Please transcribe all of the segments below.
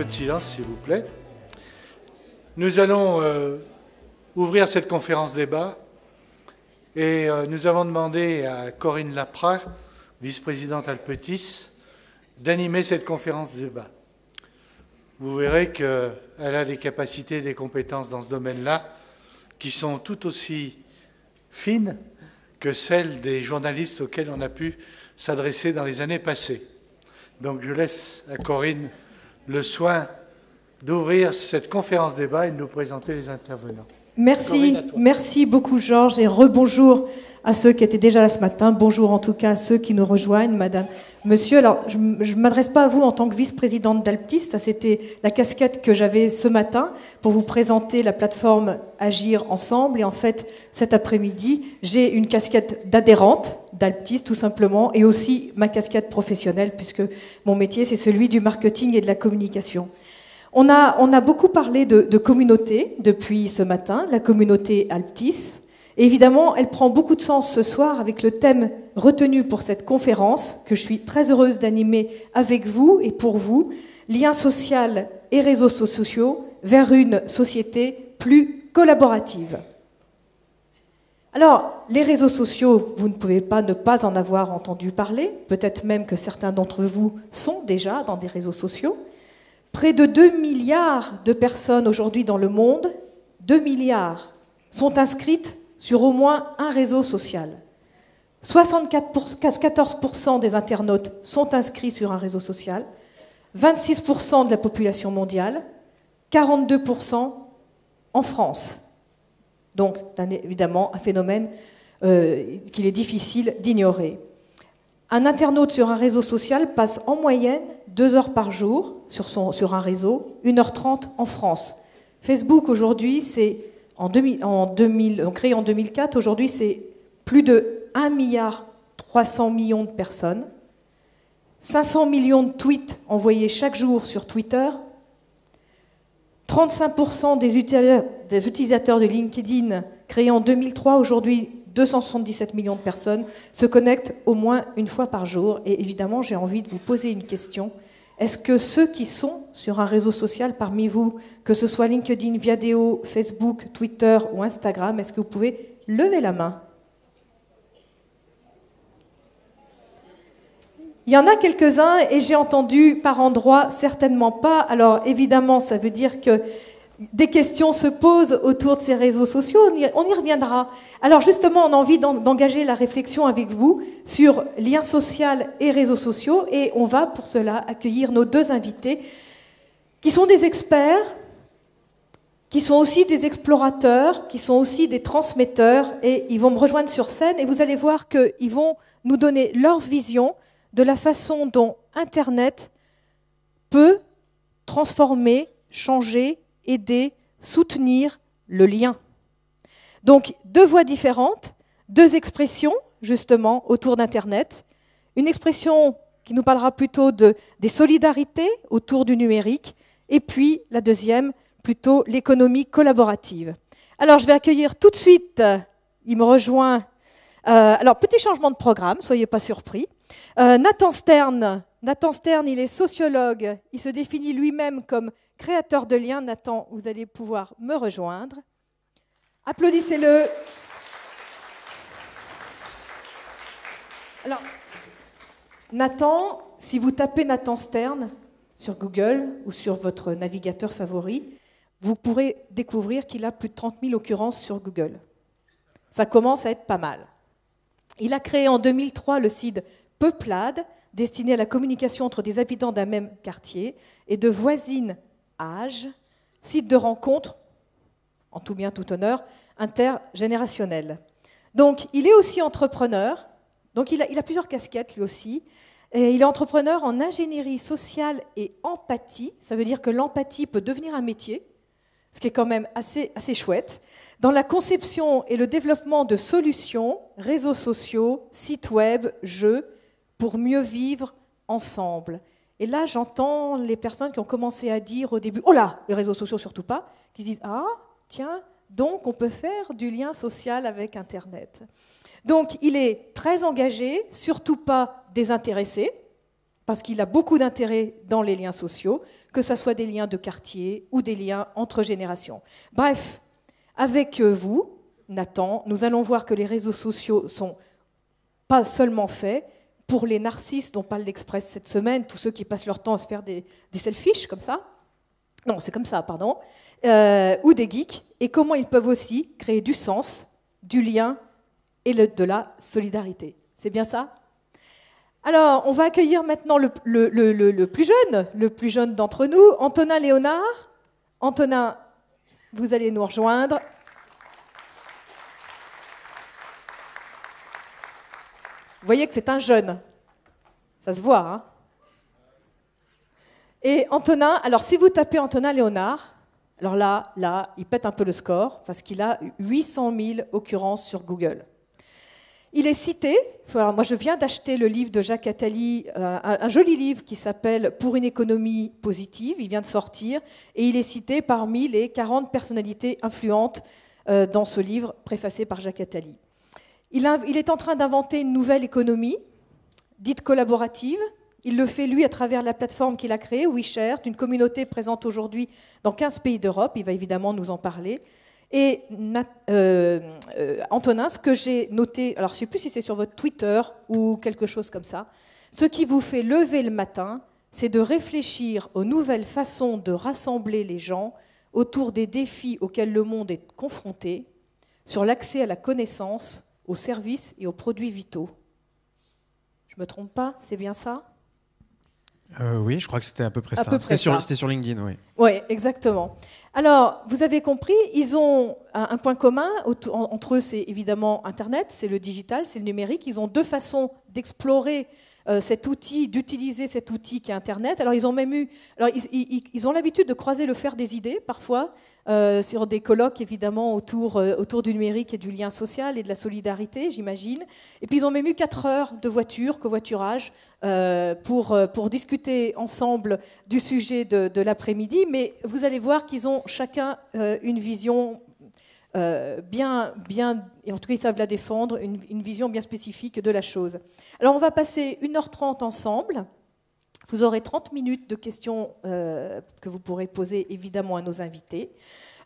peu de silence, s'il vous plaît. Nous allons ouvrir cette conférence débat et nous avons demandé à Corinne Laprat, vice-présidente Alpetis, d'animer cette conférence débat. Vous verrez qu'elle a des capacités et des compétences dans ce domaine-là qui sont tout aussi fines que celles des journalistes auxquels on a pu s'adresser dans les années passées. Donc je laisse à Corinne le soin d'ouvrir cette conférence débat et de nous présenter les intervenants. Merci, merci beaucoup Georges et rebonjour à ceux qui étaient déjà là ce matin. Bonjour en tout cas à ceux qui nous rejoignent, madame, monsieur. Alors je ne m'adresse pas à vous en tant que vice-présidente d'Alpetis, ça c'était la casquette que j'avais ce matin pour vous présenter la plateforme Agir Ensemble. Et en fait, cet après-midi, j'ai une casquette d'adhérente d'Alpetis tout simplement et aussi ma casquette professionnelle puisque mon métier c'est celui du marketing et de la communication. On a beaucoup parlé de communauté depuis ce matin, la communauté Alpetis. Et évidemment, elle prend beaucoup de sens ce soir avec le thème retenu pour cette conférence, que je suis très heureuse d'animer avec vous et pour vous, liens sociaux et réseaux sociaux vers une société plus collaborative. Alors, les réseaux sociaux, vous ne pouvez pas ne pas en avoir entendu parler, peut-être même que certains d'entre vous sont déjà dans des réseaux sociaux. Près de 2 milliards de personnes aujourd'hui dans le monde, 2 milliards, sont inscrites sur au moins un réseau social. 74% des internautes sont inscrits sur un réseau social, 26% de la population mondiale, 42% en France. Donc, évidemment, un phénomène qu'il est difficile d'ignorer. Un internaute sur un réseau social passe en moyenne 2 heures par jour sur un réseau, 1h30 en France. Facebook, aujourd'hui, c'est créé en 2004, aujourd'hui, c'est plus de 1,3 milliard de personnes, 500 millions de tweets envoyés chaque jour sur Twitter, 35% des utilisateurs de LinkedIn créés en 2003, aujourd'hui 277 millions de personnes, se connectent au moins une fois par jour. Et évidemment, j'ai envie de vous poser une question. Est-ce que ceux qui sont sur un réseau social parmi vous, que ce soit LinkedIn, Viadeo, Facebook, Twitter ou Instagram, est-ce que vous pouvez lever la main? Il y en a quelques-uns et j'ai entendu par endroits certainement pas. Alors évidemment, ça veut dire que des questions se posent autour de ces réseaux sociaux, on y reviendra. Alors justement, on a envie d'engager la réflexion avec vous sur liens sociaux et réseaux sociaux, et on va pour cela accueillir nos 2 invités, qui sont des experts, qui sont aussi des explorateurs, qui sont aussi des transmetteurs, et ils vont me rejoindre sur scène, et vous allez voir qu'ils vont nous donner leur vision de la façon dont Internet peut transformer, changer, aider, soutenir le lien. Donc, 2 voix différentes, 2 expressions, justement, autour d'Internet. Une expression qui nous parlera plutôt des solidarités autour du numérique, et puis la deuxième, plutôt l'économie collaborative. Alors, je vais accueillir tout de suite, il me rejoint, alors, petit changement de programme, soyez pas surpris. Nathan Stern, il est sociologue, il se définit lui-même comme créateur de liens. Nathan, vous allez pouvoir me rejoindre. Applaudissez-le. Alors, Nathan, si vous tapez Nathan Stern sur Google ou sur votre navigateur favori, vous pourrez découvrir qu'il a plus de 30 000 occurrences sur Google. Ça commence à être pas mal. Il a créé en 2003 le site Peuplade, destiné à la communication entre des habitants d'un même quartier et de voisines âge, site de rencontre, en tout bien, tout honneur, intergénérationnel. Donc, il est aussi entrepreneur, donc il a plusieurs casquettes lui aussi, et il est entrepreneur en ingénierie sociale et empathie, ça veut dire que l'empathie peut devenir un métier, ce qui est quand même assez chouette, dans la conception et le développement de solutions, réseaux sociaux, sites web, jeux, pour mieux vivre ensemble. Et là, j'entends les personnes qui ont commencé à dire au début « Oh là, les réseaux sociaux, surtout pas !» qui se disent « Ah, tiens, donc on peut faire du lien social avec Internet. » Donc, il est très engagé, surtout pas désintéressé, parce qu'il a beaucoup d'intérêt dans les liens sociaux, que ce soit des liens de quartier ou des liens entre générations. Bref, avec vous, Nathan, nous allons voir que les réseaux sociaux sont pas seulement faits pour les narcisses dont parle l'Express cette semaine, tous ceux qui passent leur temps à se faire des selfies comme ça, non, c'est comme ça, pardon, ou des geeks, et comment ils peuvent aussi créer du sens, du lien et de la solidarité. C'est bien ça? Alors, on va accueillir maintenant le plus jeune d'entre nous, Antonin Léonard. Antonin, vous allez nous rejoindre. Vous voyez que c'est un jeune. Ça se voit, hein? Et Antonin, alors si vous tapez Antonin Léonard, alors là, il pète un peu le score, parce qu'il a 800 000 occurrences sur Google. Il est cité, alors moi je viens d'acheter le livre de Jacques Attali, un joli livre qui s'appelle « Pour une économie positive », il vient de sortir, et il est cité parmi les 40 personnalités influentes dans ce livre préfacé par Jacques Attali. Il est en train d'inventer une nouvelle économie, dite collaborative. Il le fait, lui, à travers la plateforme qu'il a créée, WeShare, une communauté présente aujourd'hui dans 15 pays d'Europe. Il va évidemment nous en parler. Et Antonin, ce que j'ai noté, alors je ne sais plus si c'est sur votre Twitter ou quelque chose comme ça, ce qui vous fait lever le matin, c'est de réfléchir aux nouvelles façons de rassembler les gens autour des défis auxquels le monde est confronté, sur l'accès à la connaissance, aux services et aux produits vitaux. Je ne me trompe pas, c'est bien ça ? Oui, je crois que c'était à peu près ça. C'était sur LinkedIn, oui. Oui, exactement. Alors, vous avez compris, ils ont un point commun. Entre eux, c'est évidemment Internet, c'est le digital, c'est le numérique. Ils ont deux façons d'explorer cet outil, d'utiliser cet outil qui est Internet. Alors, ils ont même eu... Alors, ils ont l'habitude de croiser le fer des idées, parfois, sur des colloques, évidemment, autour du numérique et du lien social et de la solidarité, j'imagine. Et puis, ils ont même eu 4 heures de voiture, covoiturage, pour discuter ensemble du sujet de l'après-midi. Mais vous allez voir qu'ils ont chacun une vision bien, et en tout cas, ils savent la défendre, une vision bien spécifique de la chose. Alors, on va passer 1h30 ensemble. Vous aurez 30 minutes de questions que vous pourrez poser évidemment à nos invités.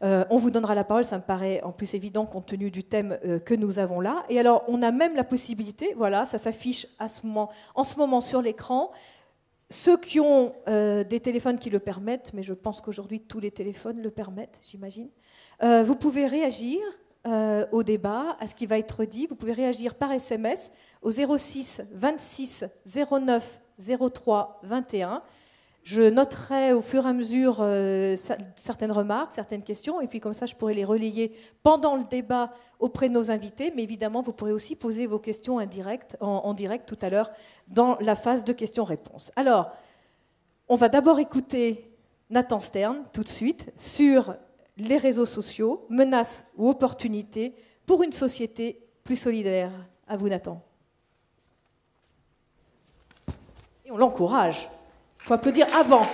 On vous donnera la parole, ça me paraît en plus évident compte tenu du thème que nous avons là. Et alors, on a même la possibilité, voilà, ça s'affiche en ce moment sur l'écran, ceux qui ont des téléphones qui le permettent, mais je pense qu'aujourd'hui tous les téléphones le permettent, j'imagine, vous pouvez réagir au débat, à ce qui va être dit. Vous pouvez réagir par SMS au 06 26 09 03 21. Je noterai au fur et à mesure certaines remarques, certaines questions, et puis comme ça, je pourrai les relayer pendant le débat auprès de nos invités. Mais évidemment, vous pourrez aussi poser vos questions en direct tout à l'heure dans la phase de questions-réponses. Alors, on va d'abord écouter Nathan Stern tout de suite sur les réseaux sociaux, menaces ou opportunités pour une société plus solidaire. À vous, Nathan. Et on l'encourage. Il faut applaudir avant.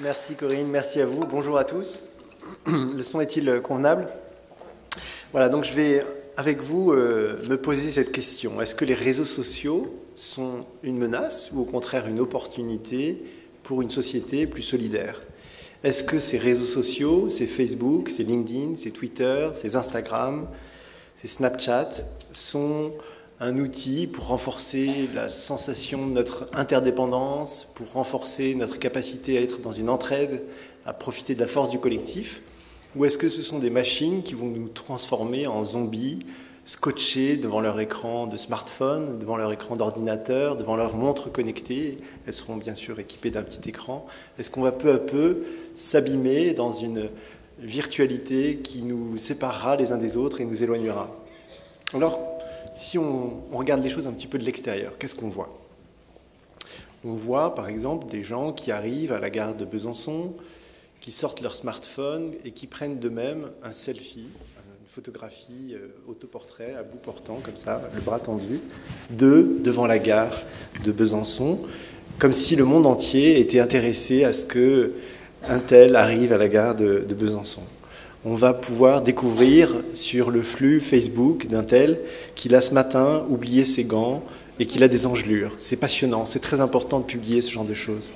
Merci Corinne, merci à vous. Bonjour à tous. Le son est-il convenable? Voilà, donc je vais avec vous me poser cette question. Est-ce que les réseaux sociaux sont une menace ou au contraire une opportunité pour une société plus solidaire? Est-ce que ces réseaux sociaux, ces Facebook, ces LinkedIn, ces Twitter, ces Instagram, ces Snapchat sont un outil pour renforcer la sensation de notre interdépendance, pour renforcer notre capacité à être dans une entraide, à profiter de la force du collectif? Ou est-ce que ce sont des machines qui vont nous transformer en zombies, scotchés devant leur écran de smartphone, devant leur écran d'ordinateur, devant leur montre connectée? Elles seront bien sûr équipées d'un petit écran. Est-ce qu'on va peu à peu s'abîmer dans une virtualité qui nous séparera les uns des autres et nous éloignera? Alors, si on regarde les choses un petit peu de l'extérieur, qu'est-ce qu'on voit? On voit par exemple des gens qui arrivent à la gare de Besançon, qui sortent leur smartphone et qui prennent d'eux-mêmes un selfie, une photographie autoportrait à bout portant, comme ça, le bras tendu, devant la gare de Besançon, comme si le monde entier était intéressé à ce qu'un tel arrive à la gare de Besançon. On va pouvoir découvrir sur le flux Facebook d'un tel qu'il a ce matin oublié ses gants et qu'il a des engelures. C'est passionnant, c'est très important de publier ce genre de choses.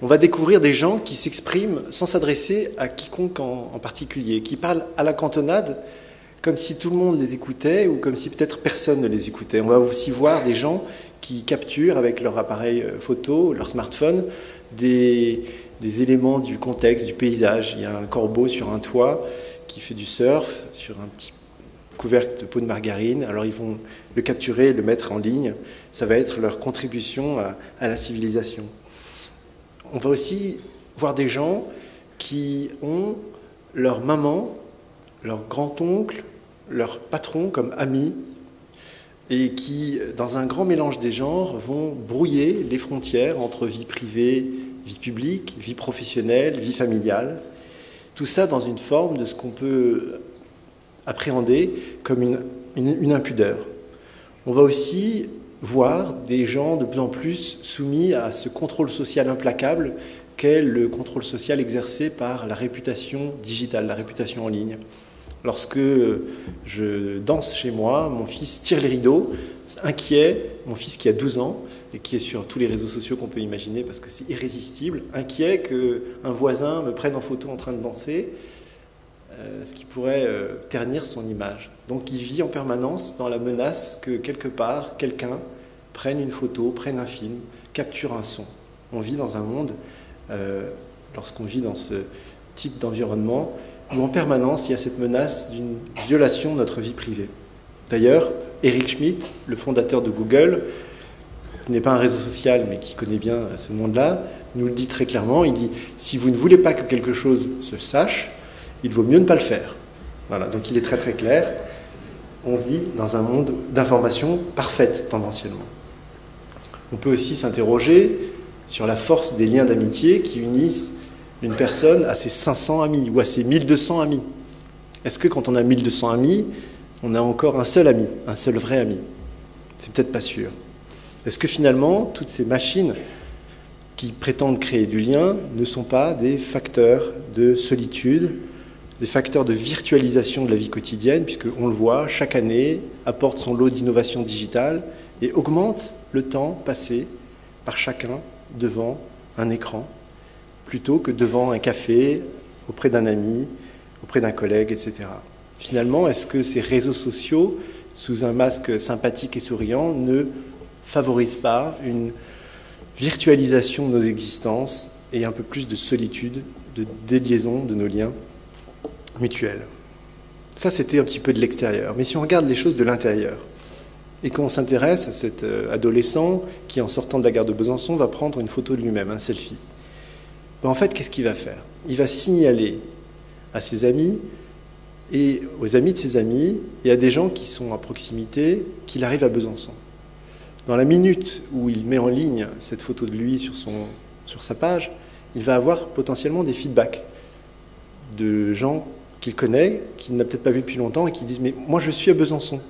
On va découvrir des gens qui s'expriment sans s'adresser à quiconque en particulier, qui parlent à la cantonade comme si tout le monde les écoutait ou comme si peut-être personne ne les écoutait. On va aussi voir des gens qui capturent avec leur appareil photo, leur smartphone, des éléments du contexte, du paysage. Il y a un corbeau sur un toit qui fait du surf sur un petit couvercle de peau de margarine. Alors ils vont le capturer et le mettre en ligne. Ça va être leur contribution à la civilisation. On va aussi voir des gens qui ont leur maman, leur grand-oncle, leur patron comme amis et qui, dans un grand mélange des genres, vont brouiller les frontières entre vie privée, vie publique, vie professionnelle, vie familiale. Tout ça dans une forme de ce qu'on peut appréhender comme une impudeur. On va aussi voir des gens de plus en plus soumis à ce contrôle social implacable qu'est le contrôle social exercé par la réputation digitale, la réputation en ligne. Lorsque je danse chez moi, mon fils tire les rideaux, inquiet, mon fils qui a 12 ans et qui est sur tous les réseaux sociaux qu'on peut imaginer parce que c'est irrésistible, inquiet qu'un voisin me prenne en photo en train de danser, ce qui pourrait ternir son image. Donc il vit en permanence dans la menace que quelque part, quelqu'un prenne une photo, prenne un film, capture un son. On vit dans un monde, lorsqu'on vit dans ce type d'environnement, où en permanence il y a cette menace d'une violation de notre vie privée. D'ailleurs, Eric Schmidt, le fondateur de Google, qui n'est pas un réseau social mais qui connaît bien ce monde-là, nous le dit très clairement, il dit « si vous ne voulez pas que quelque chose se sache, il vaut mieux ne pas le faire ». Voilà, donc il est très très clair, on vit dans un monde d'information parfaite tendanciellement. On peut aussi s'interroger sur la force des liens d'amitié qui unissent une personne à ses 500 amis ou à ses 1200 amis. Est-ce que quand on a 1200 amis, on a encore un seul ami, un seul vrai ami? C'est peut-être pas sûr. Est-ce que finalement, toutes ces machines qui prétendent créer du lien ne sont pas des facteurs de solitude, des facteurs de virtualisation de la vie quotidienne, puisqu'on le voit, chaque année apporte son lot d'innovation digitale et augmente le temps passé par chacun devant un écran, plutôt que devant un café, auprès d'un ami, auprès d'un collègue, etc. Finalement, est-ce que ces réseaux sociaux, sous un masque sympathique et souriant, ne favorisent pas une virtualisation de nos existences et un peu plus de solitude, de déliaison de nos liens mutuels? Ça, c'était un petit peu de l'extérieur. Mais si on regarde les choses de l'intérieur, et qu'on s'intéresse à cet adolescent qui, en sortant de la gare de Besançon, va prendre une photo de lui-même, un selfie. Ben, en fait, qu'est-ce qu'il va faire? Il va signaler à ses amis et aux amis de ses amis et à des gens qui sont à proximité qu'il arrive à Besançon. Dans la minute où il met en ligne cette photo de lui sur sa page, il va avoir potentiellement des feedbacks de gens qu'il connaît, qu'il n'a peut-être pas vu depuis longtemps et qui disent « mais moi je suis à Besançon ».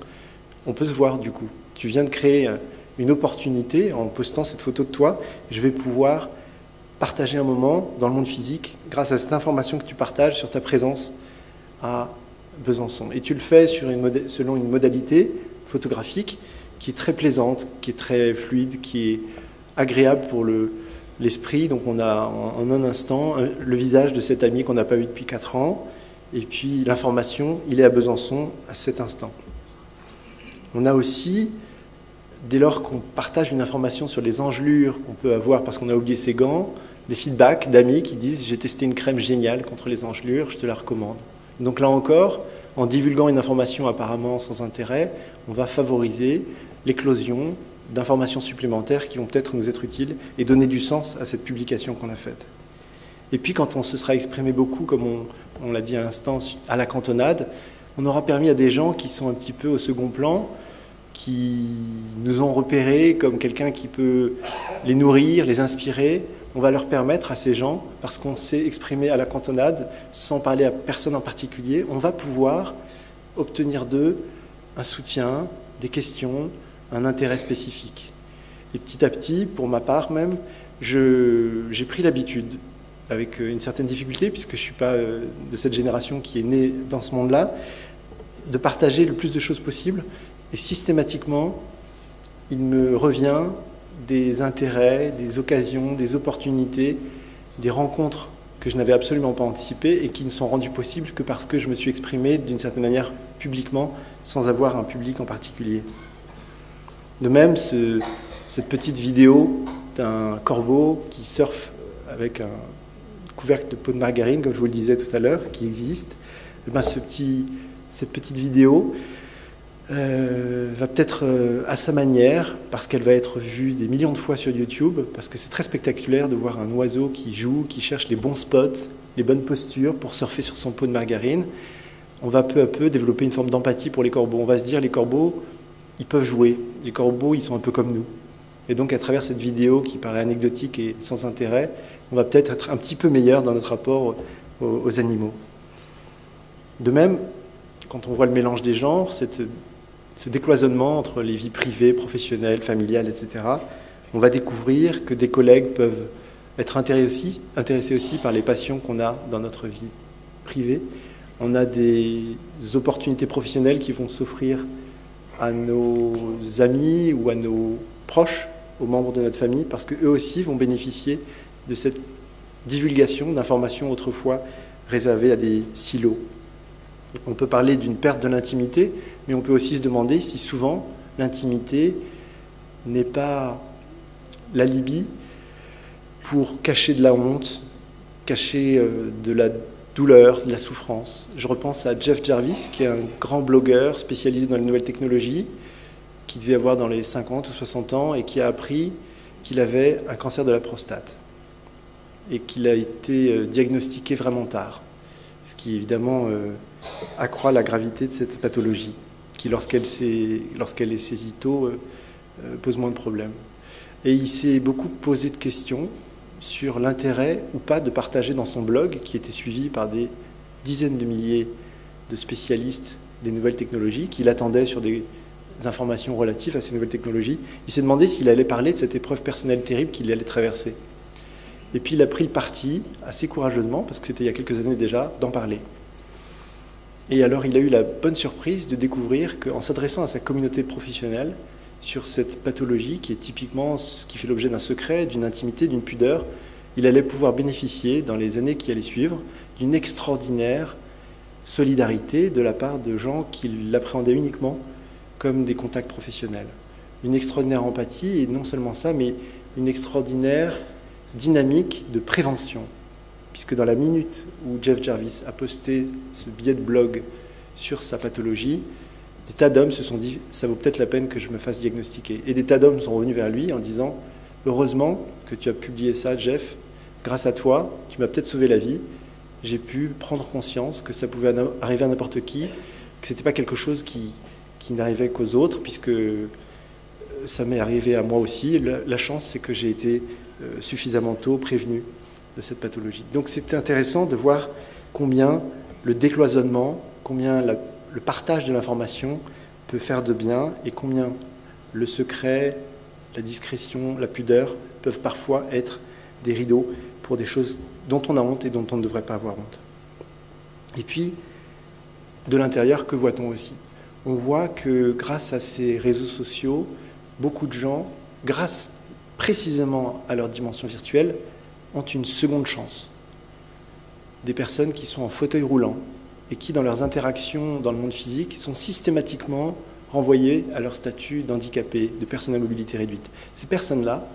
On peut se voir du coup. Tu viens de créer une opportunité en postant cette photo de toi. Je vais pouvoir partager un moment dans le monde physique grâce à cette information que tu partages sur ta présence à Besançon. Et tu le fais selon une modalité photographique qui est très plaisante, qui est très fluide, qui est agréable pour l'esprit. Donc on a en un instant le visage de cet ami qu'on n'a pas vu depuis 4 ans. Et puis l'information, il est à Besançon à cet instant. On a aussi, dès lors qu'on partage une information sur les engelures qu'on peut avoir parce qu'on a oublié ses gants, des feedbacks d'amis qui disent « j'ai testé une crème géniale contre les engelures, je te la recommande ». Donc là encore, en divulguant une information apparemment sans intérêt, on va favoriser l'éclosion d'informations supplémentaires qui vont peut-être nous être utiles et donner du sens à cette publication qu'on a faite. Et puis quand on se sera exprimé beaucoup, comme on l'a dit à l'instant, à la cantonade, on aura permis à des gens qui sont un petit peu au second plan, qui nous ont repérés comme quelqu'un qui peut les nourrir, les inspirer. On va leur permettre à ces gens, parce qu'on s'est exprimé à la cantonade, sans parler à personne en particulier, on va pouvoir obtenir d'eux un soutien, des questions, un intérêt spécifique. Et petit à petit, pour ma part même, j'ai pris l'habitude, avec une certaine difficulté, puisque je ne suis pas de cette génération qui est née dans ce monde-là, de partager le plus de choses possible et systématiquement il me revient des intérêts, des occasions, des opportunités, des rencontres que je n'avais absolument pas anticipées et qui ne sont rendues possibles que parce que je me suis exprimé d'une certaine manière publiquement, sans avoir un public en particulier. De même, cette petite vidéo d'un corbeau qui surfe avec un couvercle de pot de margarine, comme je vous le disais tout à l'heure, qui existe, et bien cette petite vidéo va peut-être à sa manière, parce qu'elle va être vue des millions de fois sur YouTube, parce que c'est très spectaculaire de voir un oiseau qui joue, qui cherche les bons spots, les bonnes postures pour surfer sur son pot de margarine. On va peu à peu développer une forme d'empathie pour les corbeaux. On va se dire, les corbeaux, ils peuvent jouer. Les corbeaux, ils sont un peu comme nous. Et donc, à travers cette vidéo qui paraît anecdotique et sans intérêt, on va peut-être être un petit peu meilleur dans notre rapport aux animaux. De même, quand on voit le mélange des genres, ce décloisonnement entre les vies privées, professionnelles, familiales, etc., on va découvrir que des collègues peuvent être intéressés aussi par les passions qu'on a dans notre vie privée. On a des opportunités professionnelles qui vont s'offrir à nos amis ou à nos proches, aux membres de notre famille, parce qu'eux aussi vont bénéficier de cette divulgation d'informations autrefois réservées à des silos. On peut parler d'une perte de l'intimité, mais on peut aussi se demander si souvent l'intimité n'est pas l'alibi pour cacher de la honte, cacher de la douleur, de la souffrance. Je repense à Jeff Jarvis, qui est un grand blogueur spécialisé dans les nouvelles technologies, qui devait avoir dans les 50 ou 60 ans et qui a appris qu'il avait un cancer de la prostate et qu'il a été diagnostiqué vraiment tard, ce qui évidemment accroît la gravité de cette pathologie, qui lorsqu'elle est saisie tôt pose moins de problèmes. Et il s'est beaucoup posé de questions sur l'intérêt ou pas de partager dans son blog, qui était suivi par des dizaines de milliers de spécialistes des nouvelles technologies, qui l'attendaient sur des informations relatives à ces nouvelles technologies. Il s'est demandé s'il allait parler de cette épreuve personnelle terrible qu'il allait traverser. Et puis il a pris le parti, assez courageusement, parce que c'était il y a quelques années déjà, d'en parler. Et alors il a eu la bonne surprise de découvrir qu'en s'adressant à sa communauté professionnelle sur cette pathologie, qui est typiquement ce qui fait l'objet d'un secret, d'une intimité, d'une pudeur, il allait pouvoir bénéficier, dans les années qui allaient suivre, d'une extraordinaire solidarité de la part de gens qui l'appréhendaient uniquement comme des contacts professionnels. Une extraordinaire empathie, et non seulement ça, mais une extraordinaire dynamique de prévention. Puisque dans la minute où Jeff Jarvis a posté ce billet de blog sur sa pathologie, des tas d'hommes se sont dit « ça vaut peut-être la peine que je me fasse diagnostiquer ». Et des tas d'hommes sont revenus vers lui en disant « heureusement que tu as publié ça, Jeff, grâce à toi, tu m'as peut-être sauvé la vie, j'ai pu prendre conscience que ça pouvait arriver à n'importe qui, que ce n'était pas quelque chose qui n'arrivait qu'aux autres, puisque ça m'est arrivé à moi aussi. La chance, c'est que j'ai été suffisamment tôt prévenu de cette pathologie. » Donc c'est intéressant de voir combien le décloisonnement, combien le partage de l'information peut faire de bien et combien le secret, la discrétion, la pudeur peuvent parfois être des rideaux pour des choses dont on a honte et dont on ne devrait pas avoir honte. Et puis, de l'intérieur, que voit-on aussi ? On voit que grâce à ces réseaux sociaux, beaucoup de gens, grâce précisément à leur dimension virtuelle, ont une seconde chance. Des personnes qui sont en fauteuil roulant et qui, dans leurs interactions dans le monde physique, sont systématiquement renvoyées à leur statut d'handicapé, de personnes à mobilité réduite. Ces personnes-là,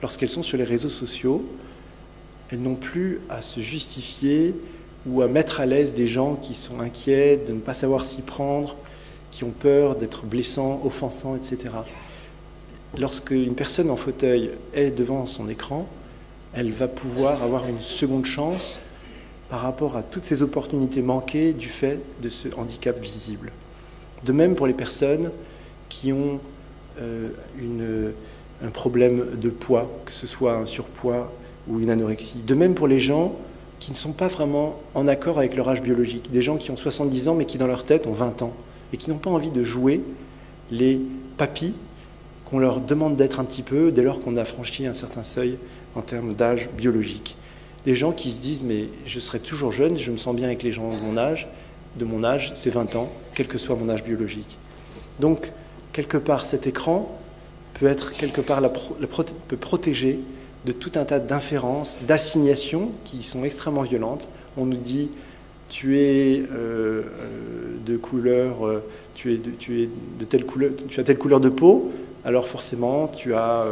lorsqu'elles sont sur les réseaux sociaux, elles n'ont plus à se justifier ou à mettre à l'aise des gens qui sont inquiets de ne pas savoir s'y prendre, qui ont peur d'être blessants, offensants, etc. Lorsqu'une personne en fauteuil est devant son écran, elle va pouvoir avoir une seconde chance par rapport à toutes ces opportunités manquées du fait de ce handicap visible. De même pour les personnes qui ont un problème de poids, que ce soit un surpoids ou une anorexie. De même pour les gens qui ne sont pas vraiment en accord avec leur âge biologique. Des gens qui ont 70 ans mais qui dans leur tête ont 20 ans et qui n'ont pas envie de jouer les papis qu'on leur demande d'être un petit peu dès lors qu'on a franchi un certain seuil en termes d'âge biologique. Des gens qui se disent « mais je serai toujours jeune, je me sens bien avec les gens de mon âge, c'est 20 ans, quel que soit mon âge biologique ». Donc, quelque part, cet écran peut être quelque part peut protéger de tout un tas d'inférences, d'assignations qui sont extrêmement violentes. On nous dit tu es de couleur, tu es de telle couleur, tu as telle couleur de peau, alors forcément tu as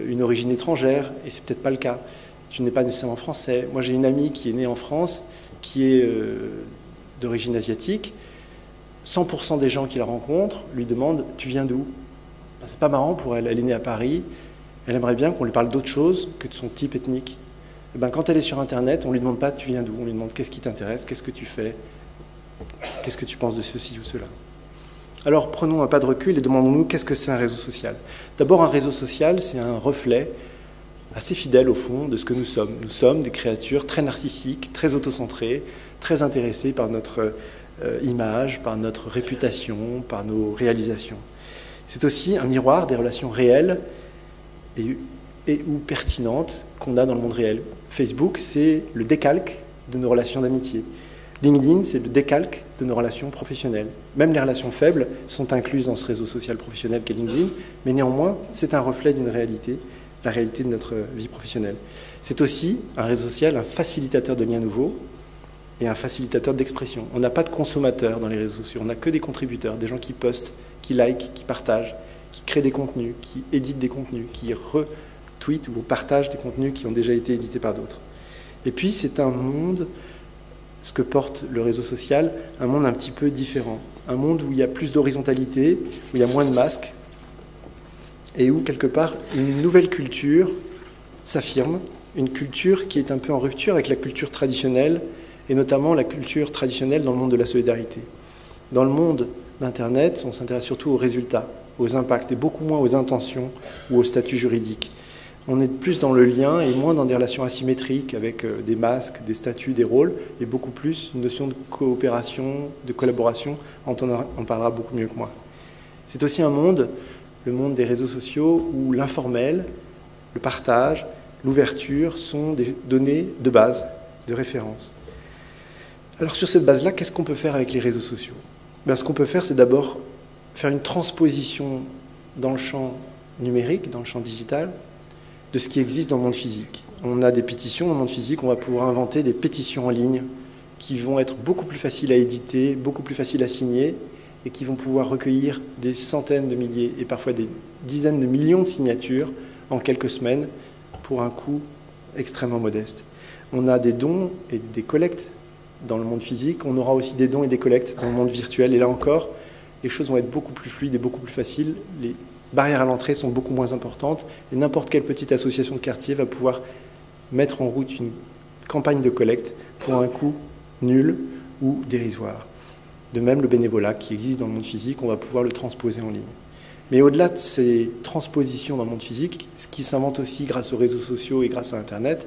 une origine étrangère, et c'est peut-être pas le cas. Tu n'es pas nécessairement français. Moi j'ai une amie qui est née en France, qui est d'origine asiatique. 100% des gens qui la rencontrent lui demandent « tu viens d'où ?» C'est pas marrant pour elle, elle est née à Paris, elle aimerait bien qu'on lui parle d'autre chose que de son type ethnique. Et ben, quand elle est sur Internet, on ne lui demande pas « tu viens d'où ?» On lui demande « qu'est-ce qui t'intéresse, qu'est-ce que tu fais, qu'est-ce que tu penses de ceci ou cela ?» Alors prenons un pas de recul et demandons-nous qu'est-ce que c'est un réseau social. D'abord, un réseau social, c'est un reflet assez fidèle au fond de ce que nous sommes. Nous sommes des créatures très narcissiques, très autocentrées, très intéressées par notre image, par notre réputation, par nos réalisations. C'est aussi un miroir des relations réelles et ou pertinentes qu'on a dans le monde réel. Facebook, c'est le décalque de nos relations d'amitié. LinkedIn, c'est le décalque de nos relations professionnelles. Même les relations faibles sont incluses dans ce réseau social professionnel qu'est LinkedIn, mais néanmoins, c'est un reflet d'une réalité, la réalité de notre vie professionnelle. C'est aussi un réseau social, un facilitateur de liens nouveaux et un facilitateur d'expression. On n'a pas de consommateurs dans les réseaux sociaux, on n'a que des contributeurs, des gens qui postent, qui likent, qui partagent, qui créent des contenus, qui éditent des contenus, qui retweetent ou partagent des contenus qui ont déjà été édités par d'autres. Et puis, c'est un monde, ce que porte le réseau social, un monde un petit peu différent. Un monde où il y a plus d'horizontalité, où il y a moins de masques, et où, quelque part, une nouvelle culture s'affirme, une culture qui est un peu en rupture avec la culture traditionnelle, et notamment la culture traditionnelle dans le monde de la solidarité. Dans le monde d'Internet, on s'intéresse surtout aux résultats, aux impacts, et beaucoup moins aux intentions ou au statut juridique. On est plus dans le lien et moins dans des relations asymétriques avec des masques, des statuts, des rôles, et beaucoup plus une notion de coopération, de collaboration. Antoine en parlera beaucoup mieux que moi. C'est aussi un monde, le monde des réseaux sociaux, où l'informel, le partage, l'ouverture sont des données de base, de référence. Alors sur cette base-là, qu'est-ce qu'on peut faire avec les réseaux sociaux ? Ce qu'on peut faire, c'est d'abord faire une transposition dans le champ numérique, dans le champ digital, de ce qui existe dans le monde physique. On a des pétitions dans le monde physique, on va pouvoir inventer des pétitions en ligne qui vont être beaucoup plus faciles à éditer, beaucoup plus faciles à signer, et qui vont pouvoir recueillir des centaines de milliers et parfois des dizaines de millions de signatures en quelques semaines pour un coût extrêmement modeste. On a des dons et des collectes dans le monde physique, on aura aussi des dons et des collectes dans le monde virtuel, et là encore, les choses vont être beaucoup plus fluides et beaucoup plus faciles. Les barrières à l'entrée sont beaucoup moins importantes, et n'importe quelle petite association de quartier va pouvoir mettre en route une campagne de collecte pour un coût nul ou dérisoire. De même, le bénévolat qui existe dans le monde physique, on va pouvoir le transposer en ligne. Mais au-delà de ces transpositions dans le monde physique, ce qui s'invente aussi grâce aux réseaux sociaux et grâce à Internet,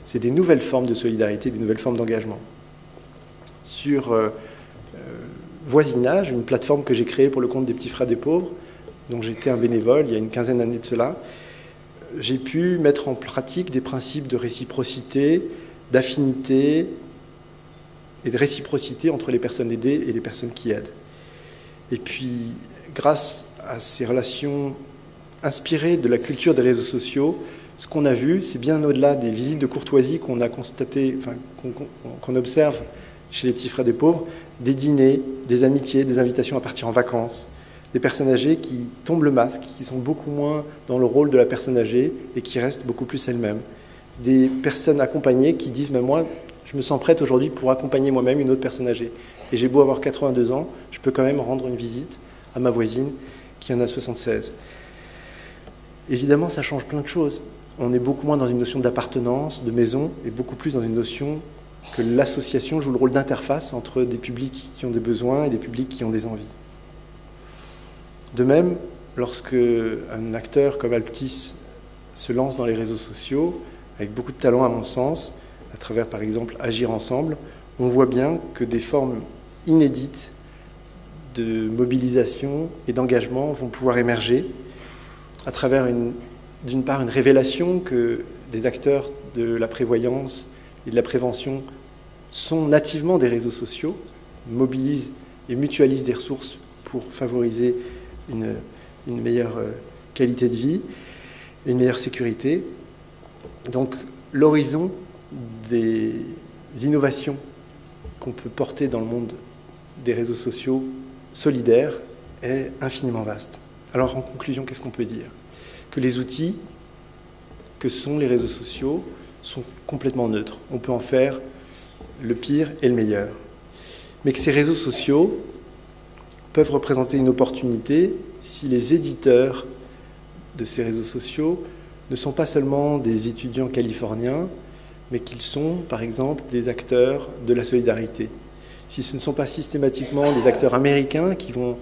c'est des nouvelles formes de solidarité, des nouvelles formes d'engagement. Sur Voisinage, une plateforme que j'ai créée pour le compte des Petits Frères des Pauvres, dont j'étais un bénévole il y a une quinzaine d'années de cela, j'ai pu mettre en pratique des principes de réciprocité, d'affinité et de réciprocité entre les personnes aidées et les personnes qui aident. Et puis, grâce à ces relations inspirées de la culture des réseaux sociaux, ce qu'on a vu, c'est bien au-delà des visites de courtoisie qu'on a constatées, qu'on observe chez les Petits Frères des Pauvres, des dîners, des amitiés, des invitations à partir en vacances, des personnes âgées qui tombent le masque, qui sont beaucoup moins dans le rôle de la personne âgée et qui restent beaucoup plus elles-mêmes. Des personnes accompagnées qui disent « mais moi, je me sens prête aujourd'hui pour accompagner moi-même une autre personne âgée. Et j'ai beau avoir 82 ans, je peux quand même rendre une visite à ma voisine qui en a 76. » Évidemment, ça change plein de choses. On est beaucoup moins dans une notion d'appartenance, de maison, et beaucoup plus dans une notion que l'association joue le rôle d'interface entre des publics qui ont des besoins et des publics qui ont des envies. De même, lorsque un acteur comme Alptis se lance dans les réseaux sociaux, avec beaucoup de talent à mon sens, à travers par exemple Agir Ensemble, on voit bien que des formes inédites de mobilisation et d'engagement vont pouvoir émerger à travers d'une part une révélation que des acteurs de la prévoyance et de la prévention sont nativement des réseaux sociaux, mobilisent et mutualisent des ressources pour favoriser une meilleure qualité de vie et une meilleure sécurité. Donc l'horizon des innovations qu'on peut porter dans le monde des réseaux sociaux solidaires est infiniment vaste. Alors en conclusion, qu'est-ce qu'on peut dire? Que les outils que sont les réseaux sociaux sont complètement neutres. On peut en faire le pire et le meilleur. Mais que ces réseaux sociaux peuvent représenter une opportunité si les éditeurs de ces réseaux sociaux ne sont pas seulement des étudiants californiens, mais qu'ils sont, par exemple, des acteurs de la solidarité. Si ce ne sont pas systématiquement des acteurs américains qui vont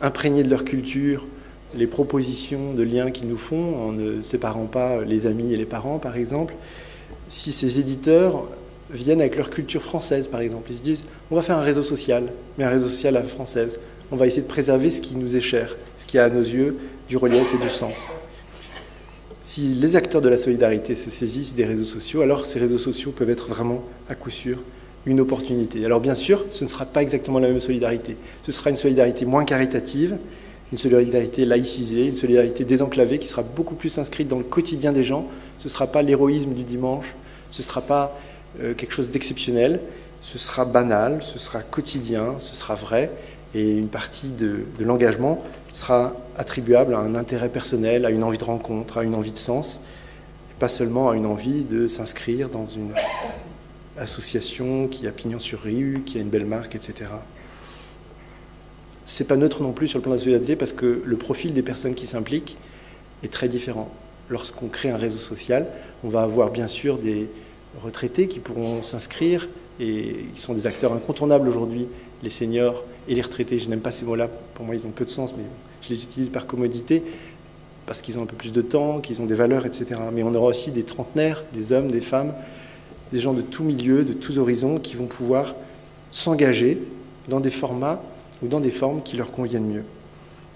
imprégner de leur culture les propositions de liens qu'ils nous font en ne séparant pas les amis et les parents, par exemple, si ces éditeurs viennent avec leur culture française, par exemple, ils se disent on va faire un réseau social, mais un réseau social à la française. On va essayer de préserver ce qui nous est cher, ce qui a à nos yeux du relief et du sens. Si les acteurs de la solidarité se saisissent des réseaux sociaux, alors ces réseaux sociaux peuvent être vraiment, à coup sûr, une opportunité. Alors bien sûr, ce ne sera pas exactement la même solidarité. Ce sera une solidarité moins caritative, une solidarité laïcisée, une solidarité désenclavée qui sera beaucoup plus inscrite dans le quotidien des gens. Ce ne sera pas l'héroïsme du dimanche, ce ne sera pas quelque chose d'exceptionnel, ce sera banal, ce sera quotidien, ce sera vrai, et une partie de l'engagement sera attribuable à un intérêt personnel, à une envie de rencontre, à une envie de sens, et pas seulement à une envie de s'inscrire dans une association qui a pignon sur rue, qui a une belle marque, etc. C'est pas neutre non plus sur le plan de la solidarité parce que le profil des personnes qui s'impliquent est très différent. Lorsqu'on crée un réseau social, on va avoir bien sûr des retraités qui pourront s'inscrire et ils sont des acteurs incontournables aujourd'hui, les seniors et les retraités. Je n'aime pas ces mots-là, pour moi ils ont peu de sens, mais je les utilise par commodité parce qu'ils ont un peu plus de temps, qu'ils ont des valeurs, etc. Mais on aura aussi des trentenaires, des hommes, des femmes, des gens de tous milieux, de tous horizons qui vont pouvoir s'engager dans des formats ou dans des formes qui leur conviennent mieux.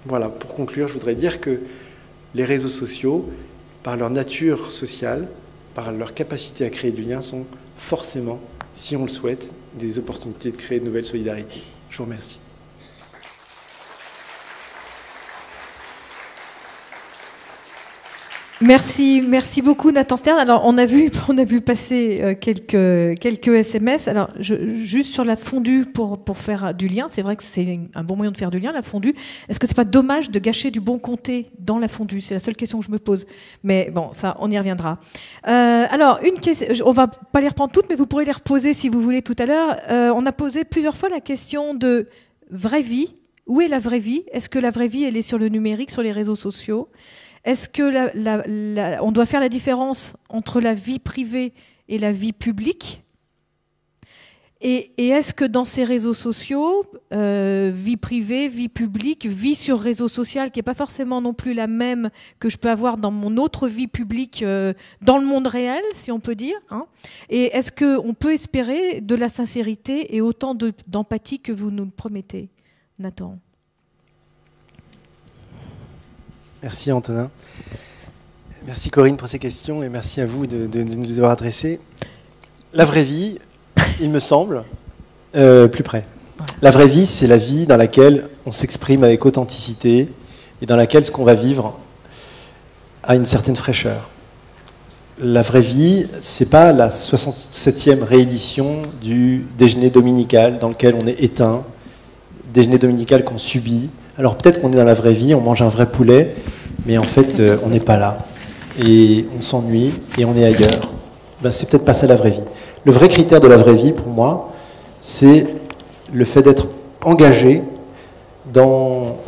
Voilà, pour conclure, je voudrais dire que les réseaux sociaux, par leur nature sociale, par leur capacité à créer du lien, sont forcément, si on le souhaite, des opportunités de créer de nouvelles solidarités. Je vous remercie. Merci beaucoup Nathan Stern. Alors on a vu passer quelques SMS. Alors juste sur la fondue pour faire du lien, c'est vrai que c'est un bon moyen de faire du lien, la fondue. Est-ce que c'est pas dommage de gâcher du bon comté dans la fondue? C'est la seule question que je me pose. Mais bon, ça on y reviendra. Alors une question, on va pas les reprendre toutes, mais vous pourrez les reposer si vous voulez tout à l'heure. On a posé plusieurs fois la question de vraie vie. Où est la vraie vie? Est-ce que la vraie vie elle est sur le numérique, sur les réseaux sociaux? Est-ce que on doit faire la différence entre la vie privée et la vie publique? Et est-ce que dans ces réseaux sociaux, vie privée, vie publique, vie sur réseau social, qui n'est pas forcément non plus la même que je peux avoir dans mon autre vie publique, dans le monde réel, si on peut dire, hein, et est-ce qu'on peut espérer de la sincérité et autant d'empathie que vous nous le promettez, Nathan? Merci Antonin. Merci Corinne pour ces questions et merci à vous de nous les avoir adressées. La vraie vie, il me semble, plus près. La vraie vie, c'est la vie dans laquelle on s'exprime avec authenticité et dans laquelle ce qu'on va vivre a une certaine fraîcheur. La vraie vie, c'est pas la 67e réédition du déjeuner dominical dans lequel on est éteint, déjeuner dominical qu'on subit. Alors peut-être qu'on est dans la vraie vie, on mange un vrai poulet, mais en fait, on n'est pas là. Et on s'ennuie et on est ailleurs. Ben, c'est peut-être pas ça la vraie vie. Le vrai critère de la vraie vie, pour moi, c'est le fait d'être engagé dans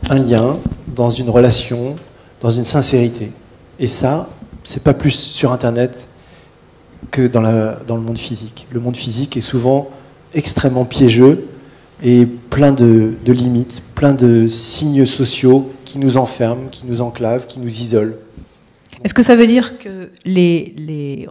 un lien, dans une relation, dans une sincérité. Et ça, c'est pas plus sur Internet que dans le monde physique. Le monde physique est souvent extrêmement piégeux et plein de limites, plein de signes sociaux qui nous enferment, qui nous enclavent, qui nous isolent. Est-ce que ça veut dire que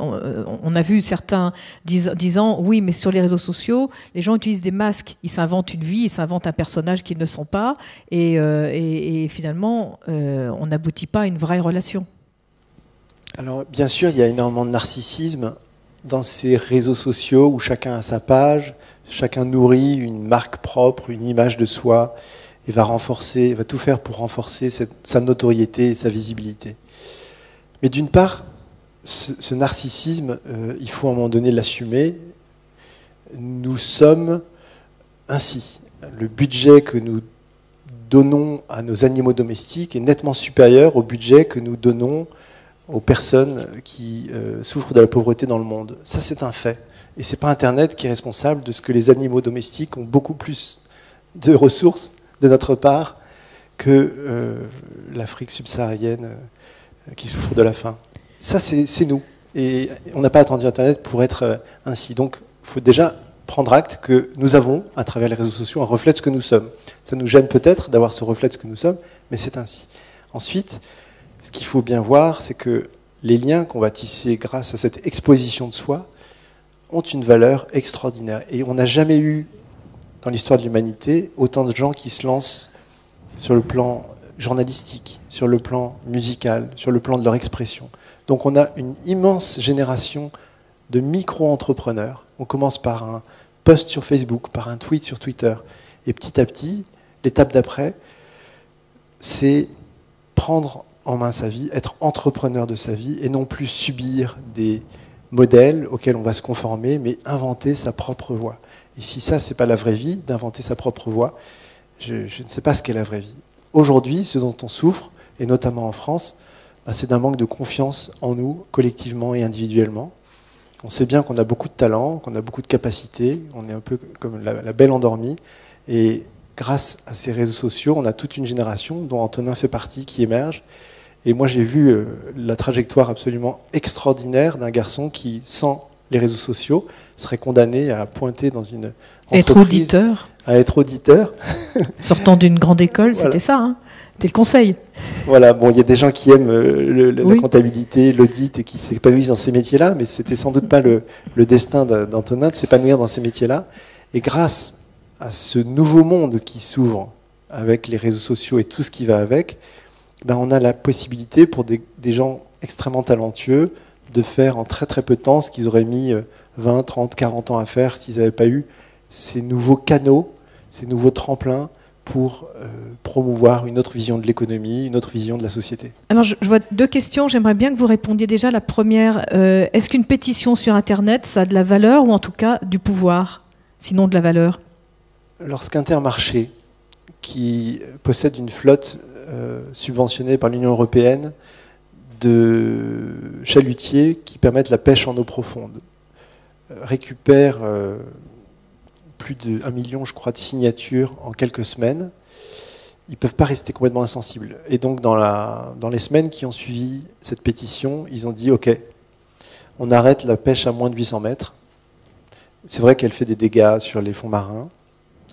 on a vu certains disant oui, mais sur les réseaux sociaux, les gens utilisent des masques, ils s'inventent une vie, ils s'inventent un personnage qu'ils ne sont pas, et finalement, on n'aboutit pas à une vraie relation? Alors, bien sûr, il y a énormément de narcissisme dans ces réseaux sociaux où chacun a sa page, chacun nourrit une marque propre, une image de soi, et va tout faire pour renforcer sa notoriété et sa visibilité. Mais d'une part, ce narcissisme, il faut à un moment donné l'assumer. Nous sommes ainsi. Le budget que nous donnons à nos animaux domestiques est nettement supérieur au budget que nous donnons aux personnes qui souffrent de la pauvreté dans le monde. Ça, c'est un fait. Et ce n'est pas Internet qui est responsable de ce que les animaux domestiques ont beaucoup plus de ressources de notre part que l'Afrique subsaharienne qui souffre de la faim. Ça, c'est nous. Et on n'a pas attendu Internet pour être ainsi. Donc, il faut déjà prendre acte que nous avons, à travers les réseaux sociaux, un reflet de ce que nous sommes. Ça nous gêne peut-être d'avoir ce reflet de ce que nous sommes, mais c'est ainsi. Ensuite, ce qu'il faut bien voir, c'est que les liens qu'on va tisser grâce à cette exposition de soi ont une valeur extraordinaire. Et on n'a jamais eu, dans l'histoire de l'humanité, autant de gens qui se lancent sur le plan journalistique, sur le plan musical, sur le plan de leur expression. Donc on a une immense génération de micro-entrepreneurs. On commence par un post sur Facebook, par un tweet sur Twitter. Et petit à petit, l'étape d'après, c'est prendre en main sa vie, être entrepreneur de sa vie, et non plus subir des modèles auxquels on va se conformer, mais inventer sa propre voie. Et si ça, c'est pas la vraie vie, d'inventer sa propre voie, je ne sais pas ce qu'est la vraie vie. Aujourd'hui, ce dont on souffre, et notamment en France, c'est d'un manque de confiance en nous, collectivement et individuellement. On sait bien qu'on a beaucoup de talent, qu'on a beaucoup de capacités, on est un peu comme la belle endormie, et grâce à ces réseaux sociaux, on a toute une génération, dont Antonin fait partie, qui émerge. Et moi, j'ai vu la trajectoire absolument extraordinaire d'un garçon qui, sans les réseaux sociaux, serait condamné à pointer dans une entreprise. Être auditeur. À être auditeur. Sortant d'une grande école, voilà. C'était ça, hein. C'était le conseil. Voilà, bon, il y a des gens qui aiment la comptabilité, l'audit et qui s'épanouissent dans ces métiers-là, mais c'était sans doute pas le destin d'Antonin de s'épanouir dans ces métiers-là. Et grâce à ce nouveau monde qui s'ouvre avec les réseaux sociaux et tout ce qui va avec, ben on a la possibilité pour des gens extrêmement talentueux de faire en très très peu de temps ce qu'ils auraient mis 20, 30, 40 ans à faire s'ils n'avaient pas eu ces nouveaux canaux, ces nouveaux tremplins pour promouvoir une autre vision de l'économie, une autre vision de la société. Alors je vois deux questions, j'aimerais bien que vous répondiez déjà. La première, est-ce qu'une pétition sur Internet, ça a de la valeur ou en tout cas du pouvoir, sinon de la valeur? Lorsqu'Intermarché, qui possède une flotte subventionnée par l'Union européenne de chalutiers qui permettent la pêche en eau profonde, récupère plus de 1 million, je crois, de signatures en quelques semaines, ils ne peuvent pas rester complètement insensibles. Et donc, dans les semaines qui ont suivi cette pétition, ils ont dit « Ok, on arrête la pêche à moins de 800 mètres. C'est vrai qu'elle fait des dégâts sur les fonds marins.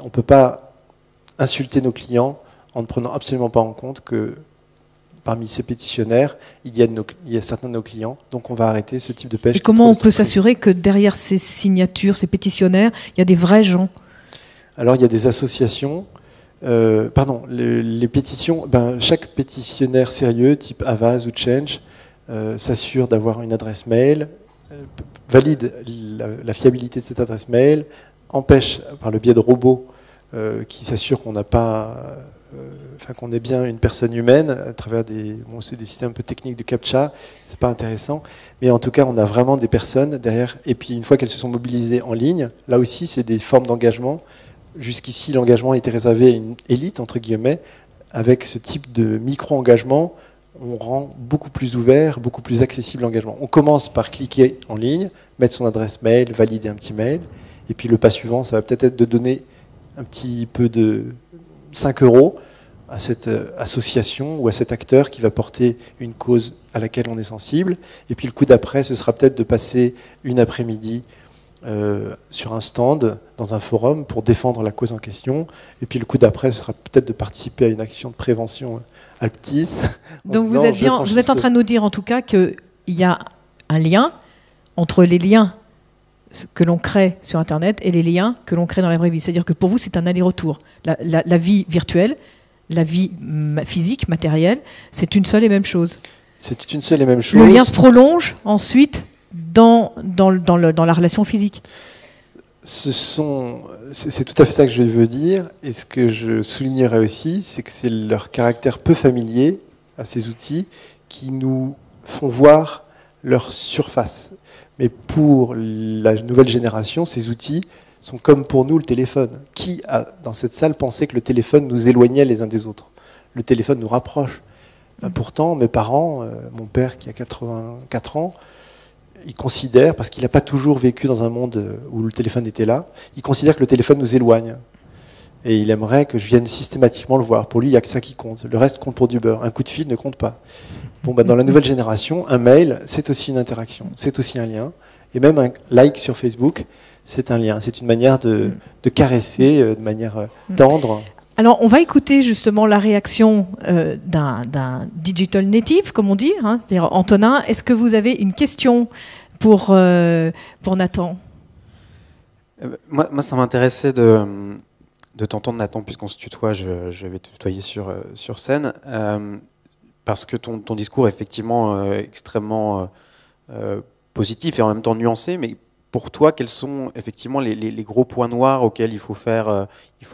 On ne peut pas insulter nos clients en ne prenant absolument pas en compte que parmi ces pétitionnaires, il y a certains de nos clients, donc on va arrêter ce type de pêche. Et comment on peut s'assurer que derrière ces signatures, ces pétitionnaires, il y a des vrais gens? Alors il y a des associations, les pétitions, chaque pétitionnaire sérieux, type Havas ou Change, s'assure d'avoir une adresse mail, valide la fiabilité de cette adresse mail, empêche par le biais de robots qui s'assurent qu'on n'a pas... qu'on est bien une personne humaine à travers des systèmes un peu techniques de CAPTCHA, c'est pas intéressant, mais en tout cas on a vraiment des personnes derrière, et puis une fois qu'elles se sont mobilisées en ligne, là aussi c'est des formes d'engagement. Jusqu'ici l'engagement était réservé à une élite entre guillemets. Avec ce type de micro-engagement, on rend beaucoup plus ouvert, beaucoup plus accessible l'engagement. On commence par cliquer en ligne, mettre son adresse mail, valider un petit mail, et puis le pas suivant, ça va peut-être être de donner un petit peu de 5 € à cette association ou à cet acteur qui va porter une cause à laquelle on est sensible. Et puis le coup d'après, ce sera peut-être de passer une après-midi sur un stand, dans un forum, pour défendre la cause en question. Et puis le coup d'après, ce sera peut-être de participer à une action de prévention Alptis. Donc vous êtes en train de nous dire en tout cas qu'il y a un lien entre les liens que l'on crée sur Internet et les liens que l'on crée dans la vraie vie. C'est-à-dire que pour vous, c'est un aller-retour. La vie virtuelle, la vie physique, matérielle, c'est une seule et même chose. C'est une seule et même chose. Le lien se prolonge ensuite dans la relation physique. c'est tout à fait ça que je veux dire. Et ce que je soulignerais aussi, c'est que c'est leur caractère peu familier à ces outils qui nous font voir leur surface. Mais pour la nouvelle génération, ces outils sont comme pour nous le téléphone. Qui a, dans cette salle, pensé que le téléphone nous éloignait les uns des autres? Le téléphone nous rapproche. Pourtant, mes parents, mon père qui a 84 ans, il considère, parce qu'il n'a pas toujours vécu dans un monde où le téléphone était là, il considère que le téléphone nous éloigne. Et il aimerait que je vienne systématiquement le voir. Pour lui, il n'y a que ça qui compte. Le reste compte pour du beurre. Un coup de fil ne compte pas. Bon, dans la nouvelle génération, un mail, c'est aussi une interaction, c'est aussi un lien. Et même un like sur Facebook, c'est un lien. C'est une manière de caresser, de manière tendre. Alors, on va écouter justement la réaction d'un digital native, comme on dit, hein, c'est-à-dire Antonin. Est-ce que vous avez une question pour Nathan? Moi, ça m'intéressait de t'entendre, Nathan, puisqu'on se tutoie, je vais te tutoyer sur scène, parce que ton discours est effectivement extrêmement positif et en même temps nuancé, mais pour toi, quels sont effectivement les gros points noirs auxquels il faut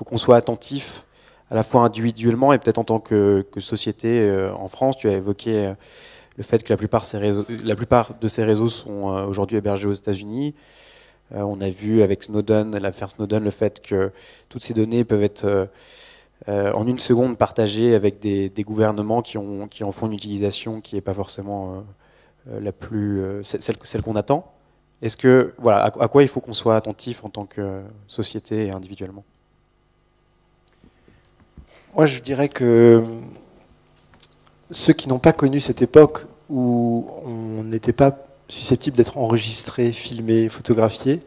qu'on soit attentif, à la fois individuellement et peut-être en tant que société en France? Tu as évoqué le fait que la plupart de ces réseaux sont aujourd'hui hébergés aux États-Unis. On a vu avec Snowden, l'affaire Snowden, le fait que toutes ces données peuvent être en une seconde partagées avec des gouvernements qui en font une utilisation qui n'est pas forcément celle qu'on attend. Est-ce que, voilà, à quoi il faut qu'on soit attentif en tant que société et individuellement? Moi, je dirais que ceux qui n'ont pas connu cette époque où on n'était pas susceptible d'être enregistré, filmé, photographié,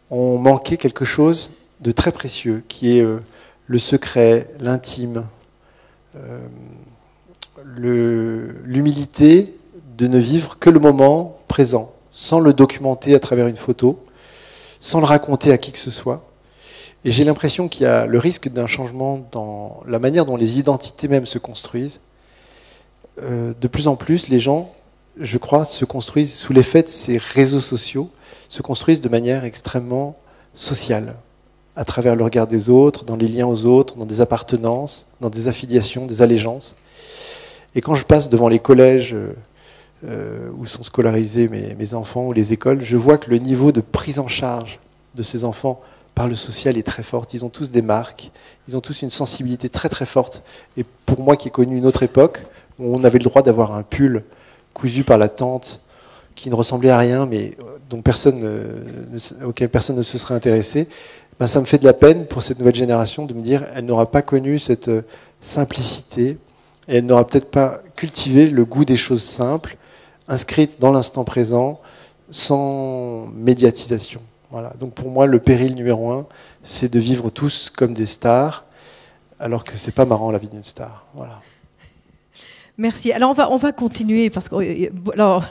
ont manqué quelque chose de très précieux, qui est le secret, l'intime, l'humilité de ne vivre que le moment présent, sans le documenter à travers une photo, sans le raconter à qui que ce soit. Et j'ai l'impression qu'il y a le risque d'un changement dans la manière dont les identités même se construisent. De plus en plus, les gens, je crois, se construisent sous l'effet de ces réseaux sociaux, se construisent de manière extrêmement sociale, à travers le regard des autres, dans les liens aux autres, dans des appartenances, dans des affiliations, des allégeances. Et quand je passe devant les collèges où sont scolarisés mes enfants, ou les écoles, je vois que le niveau de prise en charge de ces enfants par le social est très forte. Ils ont tous des marques, ils ont tous une sensibilité très très forte. Et pour moi qui ai connu une autre époque, où on avait le droit d'avoir un pull cousu par la tante, qui ne ressemblait à rien, mais dont auquel personne ne se serait intéressé, ben ça me fait de la peine pour cette nouvelle génération de me dire elle n'aura pas connu cette simplicité, et elle n'aura peut-être pas cultivé le goût des choses simples, inscrites dans l'instant présent, sans médiatisation. Voilà. Donc pour moi, le péril numéro 1, c'est de vivre tous comme des stars, alors que c'est pas marrant la vie d'une star. Voilà. Merci. Alors on va continuer parce que alors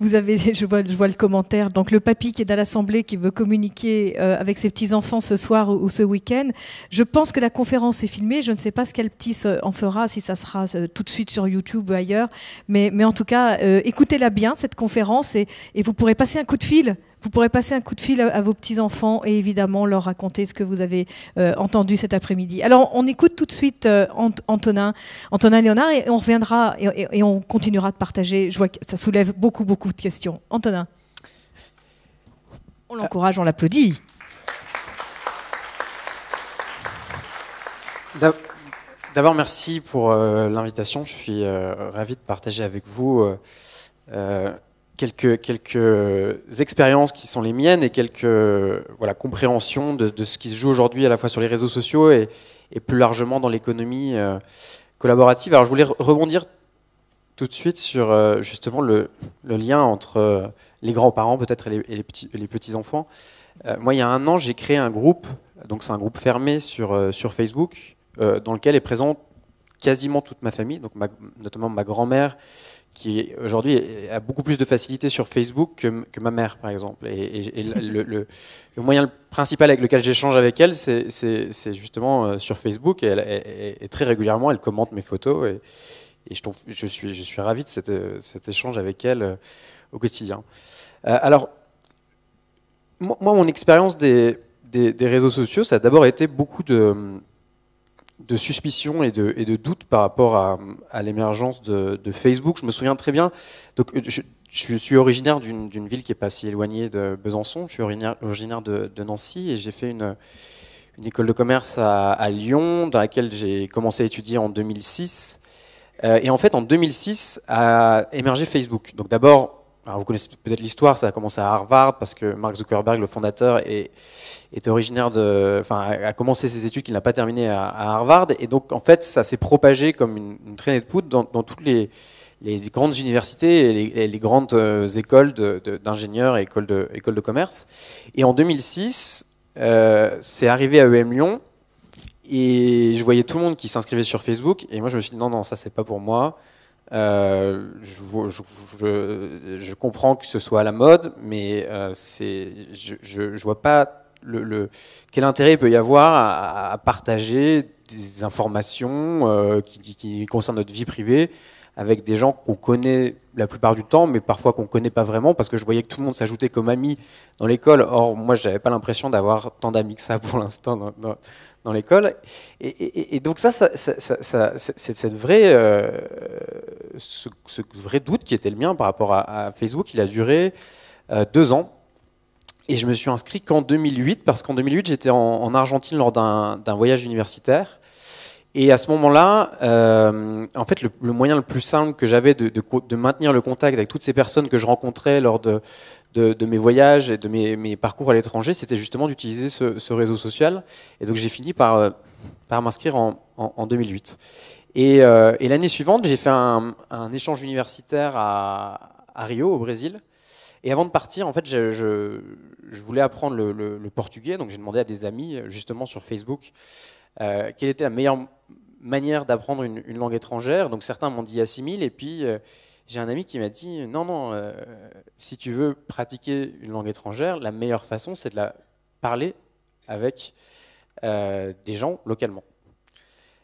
vous avez, je vois le commentaire. Donc le papy qui est à l'Assemblée qui veut communiquer avec ses petits enfants ce soir ou ce week-end. Je pense que la conférence est filmée. Je ne sais pas ce qu'Alptis en fera, si ça sera tout de suite sur YouTube ou ailleurs. Mais en tout cas, écoutez-la bien cette conférence et vous pourrez passer un coup de fil. Vous pourrez passer un coup de fil à vos petits-enfants et évidemment leur raconter ce que vous avez entendu cet après-midi. Alors, on écoute tout de suite Antonin Léonard et on reviendra et on continuera de partager. Je vois que ça soulève beaucoup de questions. Antonin. On l'encourage, on l'applaudit. D'abord, merci pour l'invitation. Je suis ravi de partager avec vous quelques expériences qui sont les miennes et quelques compréhensions de ce qui se joue aujourd'hui à la fois sur les réseaux sociaux et plus largement dans l'économie collaborative. Alors je voulais rebondir tout de suite sur justement le lien entre les grands-parents peut-être et les petits-enfants. Moi il y a 1 an j'ai créé un groupe, donc c'est un groupe fermé sur Facebook dans lequel est présente quasiment toute ma famille, donc notamment ma grand-mère, qui aujourd'hui a beaucoup plus de facilité sur Facebook que ma mère, par exemple. Et le moyen principal avec lequel j'échange avec elle, c'est justement sur Facebook. Et très régulièrement, elle commente mes photos. Et je suis ravi de cet échange avec elle au quotidien. Alors, Moi, mon expérience des réseaux sociaux, ça a d'abord été beaucoup de suspicion et de doute par rapport à l'émergence de Facebook. Je me souviens très bien. Donc, je suis originaire d'une ville qui n'est pas si éloignée de Besançon. Je suis originaire de Nancy et j'ai fait une école de commerce à Lyon, dans laquelle j'ai commencé à étudier en 2006. Et en fait, en 2006, a émergé Facebook. Donc d'abord, alors vous connaissez peut-être l'histoire, ça a commencé à Harvard parce que Mark Zuckerberg, le fondateur, est originaire a commencé ses études qu'il n'a pas terminées à Harvard. Et donc, en fait, ça s'est propagé comme une traînée de poudre dans toutes les grandes universités et les grandes écoles d'ingénieurs et écoles de commerce. Et en 2006, c'est arrivé à EM Lyon et je voyais tout le monde qui s'inscrivait sur Facebook. Et moi, je me suis dit, non, ça, c'est pas pour moi. Je comprends que ce soit à la mode, mais je vois pas quel intérêt il peut y avoir à partager des informations qui concernent notre vie privée avec des gens qu'on connaît la plupart du temps, mais parfois qu'on ne connaît pas vraiment, parce que je voyais que tout le monde s'ajoutait comme amis dans l'école. Or, moi, je n'avais pas l'impression d'avoir tant d'amis que ça pour l'instant dans l'école. Et donc ça c'est ce vrai doute qui était le mien par rapport à Facebook. Il a duré 2 ans. Et je me suis inscrit qu'en 2008, parce qu'en 2008, j'étais en Argentine lors d'un voyage universitaire. Et à ce moment-là, en fait, le moyen le plus simple que j'avais de maintenir le contact avec toutes ces personnes que je rencontrais lors de mes voyages et de mes parcours à l'étranger, c'était justement d'utiliser ce réseau social. Et donc j'ai fini par m'inscrire en 2008. Et l'année suivante, j'ai fait un échange universitaire à Rio, au Brésil. Et avant de partir, en fait, je voulais apprendre le portugais. Donc j'ai demandé à des amis, justement sur Facebook, quelle était la meilleure manière d'apprendre une langue étrangère. Donc certains m'ont dit assimile, et puis j'ai un ami qui m'a dit non, si tu veux pratiquer une langue étrangère, la meilleure façon c'est de la parler avec des gens localement.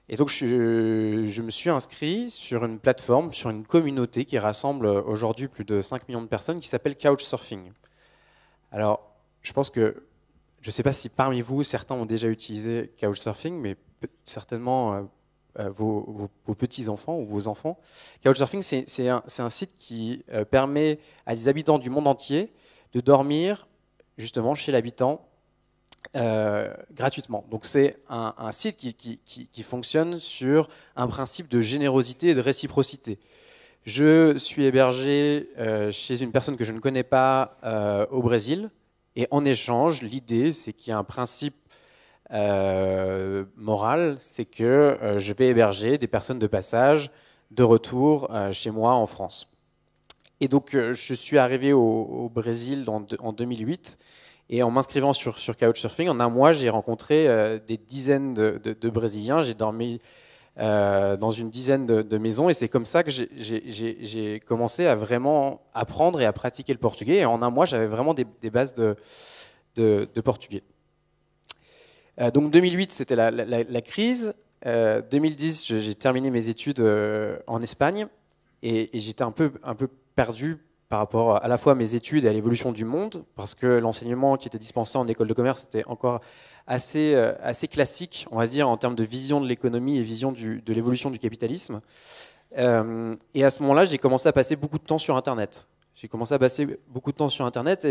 Et donc je me suis inscrit sur une plateforme, sur une communauté qui rassemble aujourd'hui plus de 5 millions de personnes, qui s'appelle Couchsurfing. Alors je pense que, je ne sais pas si parmi vous, certains ont déjà utilisé Couchsurfing, mais certainement vos petits-enfants ou vos enfants. Couchsurfing, c'est un site qui permet à des habitants du monde entier de dormir justement chez l'habitant gratuitement. Donc c'est un site qui fonctionne sur un principe de générosité et de réciprocité. Je suis hébergé chez une personne que je ne connais pas au Brésil. Et en échange, l'idée, c'est qu'il y a un principe moral, c'est que je vais héberger des personnes de passage, de retour chez moi en France. Et donc, je suis arrivé au Brésil en 2008, et en m'inscrivant sur Couchsurfing, en un mois, j'ai rencontré des dizaines de Brésiliens. J'ai dormi dans une dizaine de maisons, et c'est comme ça que j'ai commencé à vraiment apprendre et à pratiquer le portugais. Et en un mois, j'avais vraiment des bases de portugais. Donc 2008, c'était la crise. 2010, j'ai terminé mes études en Espagne, et j'étais un peu perdu par rapport à la fois à mes études et à l'évolution du monde, parce que l'enseignement qui était dispensé en école de commerce était encore assez classique, on va dire, en termes de vision de l'économie et vision de l'évolution du capitalisme. Et à ce moment-là, j'ai commencé à passer beaucoup de temps sur Internet. Et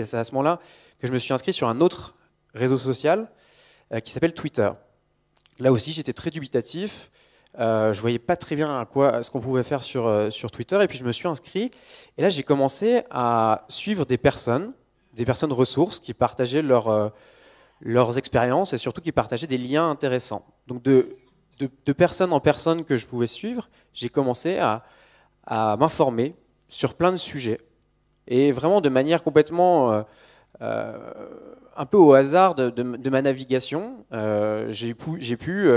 c'est à ce moment-là que je me suis inscrit sur un autre réseau social qui s'appelle Twitter. Là aussi, j'étais très dubitatif. Je ne voyais pas très bien ce qu'on pouvait faire sur Twitter. Et puis, je me suis inscrit. Et là, j'ai commencé à suivre des personnes ressources qui partageaient leurs expériences et surtout qui partageaient des liens intéressants. Donc de personne en personne que je pouvais suivre, j'ai commencé à m'informer sur plein de sujets, et vraiment de manière complètement un peu au hasard de ma navigation. J'ai pu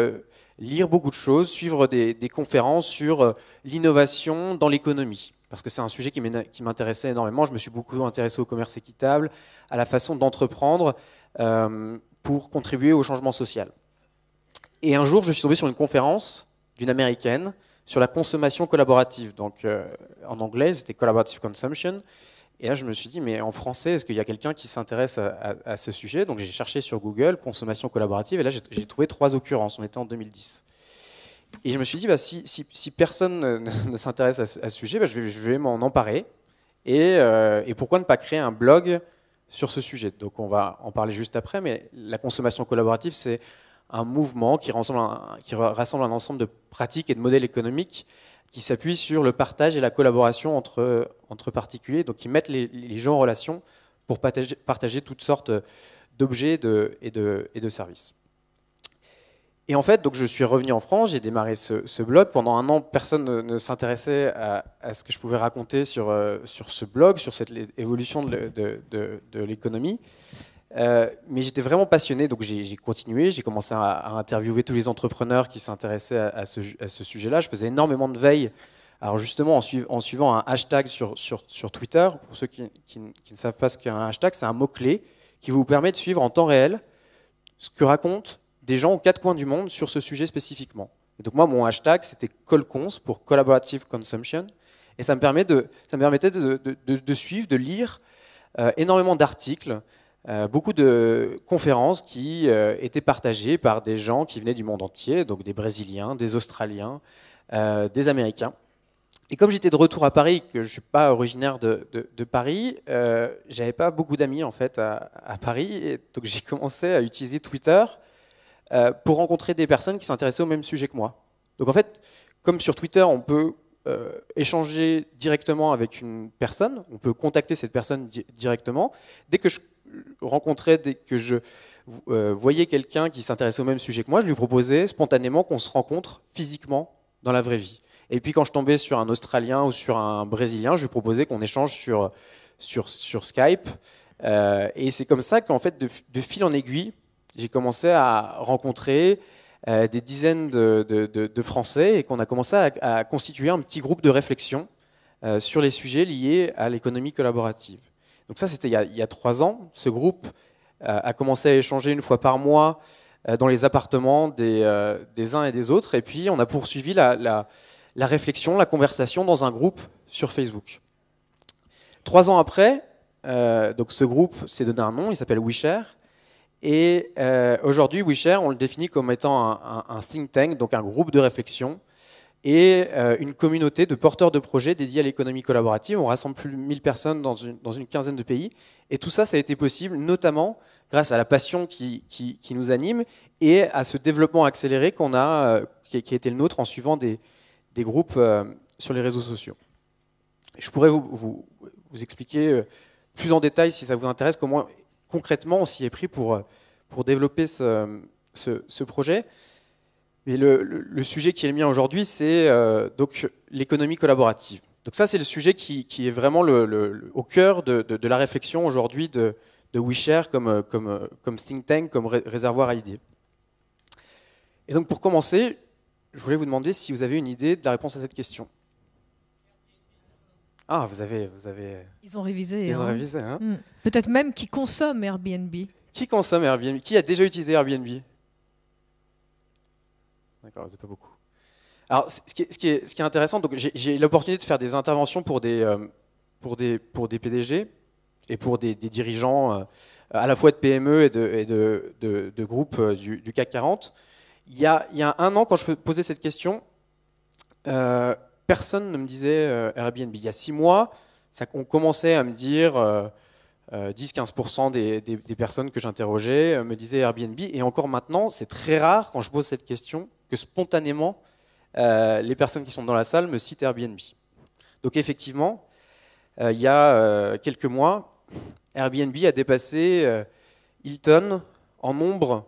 lire beaucoup de choses, suivre des conférences sur l'innovation dans l'économie, parce que c'est un sujet qui m'intéressait énormément. Je me suis beaucoup intéressé au commerce équitable, à la façon d'entreprendre pour contribuer au changement social. Et un jour, je suis tombé sur une conférence d'une américaine sur la consommation collaborative. Donc, en anglais, c'était Collaborative Consumption. Et là, je me suis dit, mais en français, est-ce qu'il y a quelqu'un qui s'intéresse à ce sujet? Donc j'ai cherché sur Google, consommation collaborative, et là, j'ai trouvé 3 occurrences. On était en 2010. Et je me suis dit, si personne ne s'intéresse à ce sujet, je vais m'en emparer. Et pourquoi ne pas créer un blog sur ce sujet? Donc on va en parler juste après, mais la consommation collaborative, c'est un mouvement qui rassemble un ensemble de pratiques et de modèles économiques qui s'appuient sur le partage et la collaboration entre particuliers, donc qui mettent les gens en relation pour partager toutes sortes d'objets et de services. Et en fait, donc je suis revenu en France, j'ai démarré ce blog. Pendant un an, personne ne s'intéressait à ce que je pouvais raconter sur ce blog, sur cette évolution de l'économie. Mais j'étais vraiment passionné, donc j'ai continué, j'ai commencé à interviewer tous les entrepreneurs qui s'intéressaient à ce sujet-là. Je faisais énormément de veille. Alors justement, en suivant un hashtag sur Twitter, pour ceux qui ne savent pas ce qu'est un hashtag, c'est un mot-clé qui vous permet de suivre en temps réel ce que racontent des gens aux 4 coins du monde sur ce sujet spécifiquement. Et donc moi, mon hashtag, c'était CollCons pour Collaborative Consumption, et ça me permettait de suivre, de lire énormément d'articles, beaucoup de conférences qui étaient partagées par des gens qui venaient du monde entier, donc des Brésiliens, des Australiens, des Américains. Et comme j'étais de retour à Paris, que je ne suis pas originaire de Paris, j'avais pas beaucoup d'amis en fait à Paris, et donc j'ai commencé à utiliser Twitter pour rencontrer des personnes qui s'intéressaient au même sujet que moi. Donc en fait, comme sur Twitter, on peut échanger directement avec une personne, on peut contacter cette personne directement. Dès que je rencontrais, dès que je voyais quelqu'un qui s'intéressait au même sujet que moi, je lui proposais spontanément qu'on se rencontre physiquement dans la vraie vie. Et puis quand je tombais sur un Australien ou sur un Brésilien, je lui proposais qu'on échange sur Skype. Et c'est comme ça qu'en fait, de fil en aiguille, j'ai commencé à rencontrer des dizaines de Français et qu'on a commencé à constituer un petit groupe de réflexion sur les sujets liés à l'économie collaborative. Donc ça, c'était il y a 3 ans. Ce groupe a commencé à échanger une fois par mois dans les appartements des uns et des autres. Et puis, on a poursuivi la réflexion, la conversation dans un groupe sur Facebook. 3 ans après, donc ce groupe s'est donné un nom, il s'appelle WeShare. Et aujourd'hui, WeShare, on le définit comme étant un think tank, donc un groupe de réflexion, et une communauté de porteurs de projets dédiés à l'économie collaborative. On rassemble plus de 1000 personnes dans une quinzaine de pays. Et tout ça, ça a été possible notamment grâce à la passion qui nous anime et à ce développement accéléré qui a été le nôtre en suivant des groupes sur les réseaux sociaux. Je pourrais vous expliquer plus en détail, si ça vous intéresse, comment concrètement on s'y est pris pour développer ce projet. Mais le sujet qui est le mien aujourd'hui, c'est donc l'économie collaborative. Donc ça, c'est le sujet qui est vraiment au cœur de la réflexion aujourd'hui de WeShare comme think tank, comme réservoir à idées. Et donc pour commencer, je voulais vous demander si vous avez une idée de la réponse à cette question. Ah, vous avez... Ils ont révisé. Ils ont révisé, hein. Peut-être même qui consomme Airbnb. Qui consomme Airbnb? Qui a déjà utilisé Airbnb? D'accord, c'est pas beaucoup. Alors, ce qui est intéressant, donc j'ai l'opportunité de faire des interventions pour des PDG et pour des dirigeants à la fois de PME et de groupes du CAC 40. Il y a 1 an, quand je posais cette question, personne ne me disait Airbnb. Il y a 6 mois, on commençait à me dire 10-15% des personnes que j'interrogeais me disaient Airbnb. Et encore maintenant, c'est très rare quand je pose cette question que spontanément, les personnes qui sont dans la salle me citent Airbnb. Donc effectivement, il y a quelques mois, Airbnb a dépassé Hilton en nombre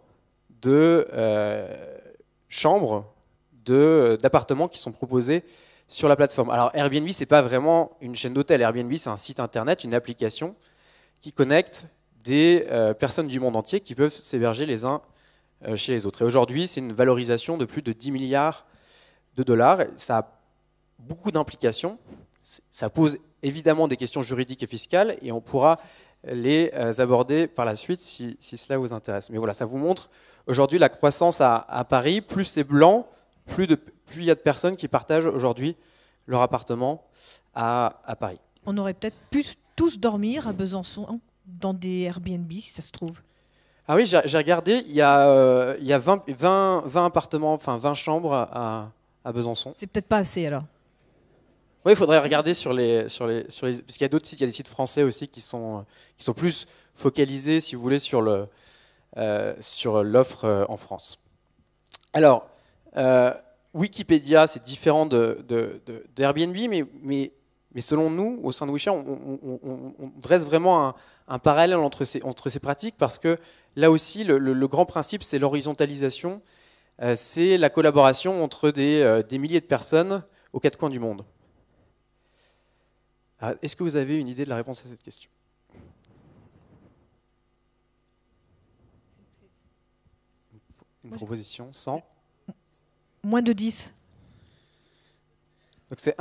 de chambres, d'appartements qui sont proposés sur la plateforme. Alors Airbnb, c'est pas vraiment une chaîne d'hôtel. Airbnb, c'est un site internet, une application qui connecte des personnes du monde entier qui peuvent s'héberger les uns chez les autres. Et aujourd'hui, c'est une valorisation de plus de 10 milliards de dollars. Ça a beaucoup d'implications. Ça pose évidemment des questions juridiques et fiscales et on pourra les aborder par la suite si cela vous intéresse. Mais voilà, ça vous montre aujourd'hui la croissance à Paris. Plus c'est blanc, plus il y a de personnes qui partagent aujourd'hui leur appartement à Paris. On aurait peut-être pu tous dormir à Besançon dans des Airbnb, si ça se trouve. Ah oui, j'ai regardé, il y a 20 appartements, enfin 20 chambres à Besançon. C'est peut-être pas assez alors. Oui, il faudrait regarder sur les parce qu'il y a d'autres sites, il y a des sites français aussi qui sont plus focalisés, si vous voulez, sur l'offre en France. Alors, Wikipédia, c'est différent d'Airbnb, mais selon nous, au sein de WeShare, on dresse vraiment un parallèle entre ces pratiques, parce que là aussi, le grand principe, c'est l'horizontalisation, c'est la collaboration entre des milliers de personnes aux quatre coins du monde. Est-ce que vous avez une idée de la réponse à cette question? Une proposition, 100? Moins de 10. Donc c'est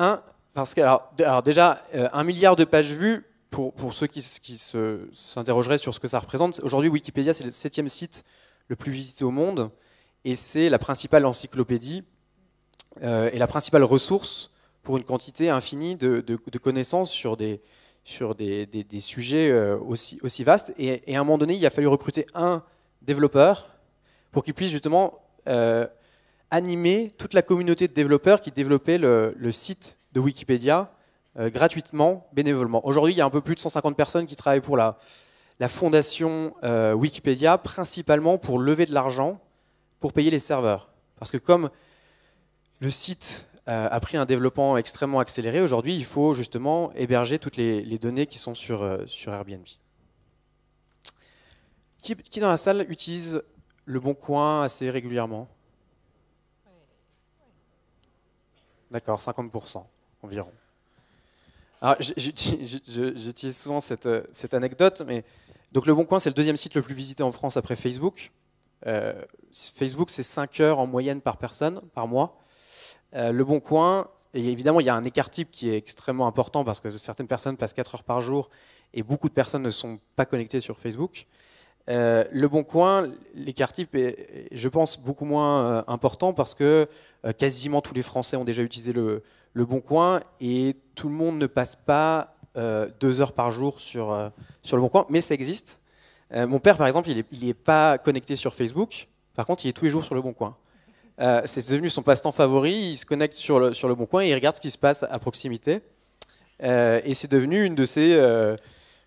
parce que alors déjà 1 milliard de pages vues, pour ceux qui s'interrogeraient sur ce que ça représente. Aujourd'hui, Wikipédia, c'est le 7e site le plus visité au monde, et c'est la principale encyclopédie et la principale ressource pour une quantité infinie de connaissances sur des sujets aussi vastes. Et à un moment donné, il a fallu recruter un développeur pour qu'il puisse justement animer toute la communauté de développeurs qui développaient le site de Wikipédia gratuitement, bénévolement. Aujourd'hui, il y a un peu plus de 150 personnes qui travaillent pour la fondation Wikipédia, principalement pour lever de l'argent pour payer les serveurs. Parce que comme le site a pris un développement extrêmement accéléré, aujourd'hui, il faut justement héberger toutes les données qui sont sur Airbnb. Qui dans la salle utilise Le Bon Coin assez régulièrement? D'accord, 50% environ. Alors, j'utilise souvent cette anecdote, mais donc Le Bon Coin, c'est le 2e site le plus visité en France après Facebook. Facebook, c'est 5 heures en moyenne par personne, par mois. Le Bon Coin, et évidemment, il y a un écart type qui est extrêmement important parce que certaines personnes passent 4 heures par jour et beaucoup de personnes ne sont pas connectées sur Facebook. Le Bon Coin, l'écart type est, je pense, beaucoup moins important parce que quasiment tous les Français ont déjà utilisé le Bon Coin et tout le monde ne passe pas 2 heures par jour sur Le Bon Coin, mais ça existe. Mon père, par exemple, il n'est pas connecté sur Facebook, par contre, il est tous les jours sur Le Bon Coin. C'est devenu son passe-temps favori, il se connecte sur le Bon Coin et il regarde ce qui se passe à proximité. Et c'est devenu une de ses...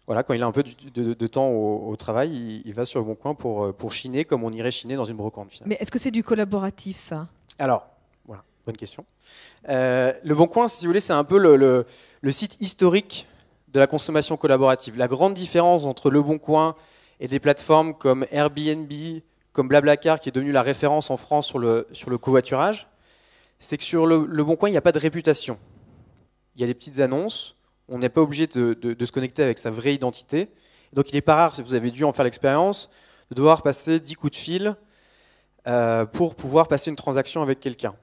voilà, quand il a un peu de temps au travail, il va sur Le Bon Coin pour chiner comme on irait chiner dans une brocante. Finalement. Mais est-ce que c'est du collaboratif, ça? Alors, voilà, bonne question. Le Bon Coin, si vous voulez, c'est un peu le site historique de la consommation collaborative. La grande différence entre Le Bon Coin et des plateformes comme Airbnb, comme Blablacar, qui est devenu la référence en France sur le covoiturage, c'est que sur le Bon Coin, il n'y a pas de réputation. Il y a des petites annonces, on n'est pas obligé de se connecter avec sa vraie identité. Donc il n'est pas rare, si vous avez dû en faire l'expérience, de devoir passer 10 coups de fil pour pouvoir passer une transaction avec quelqu'un.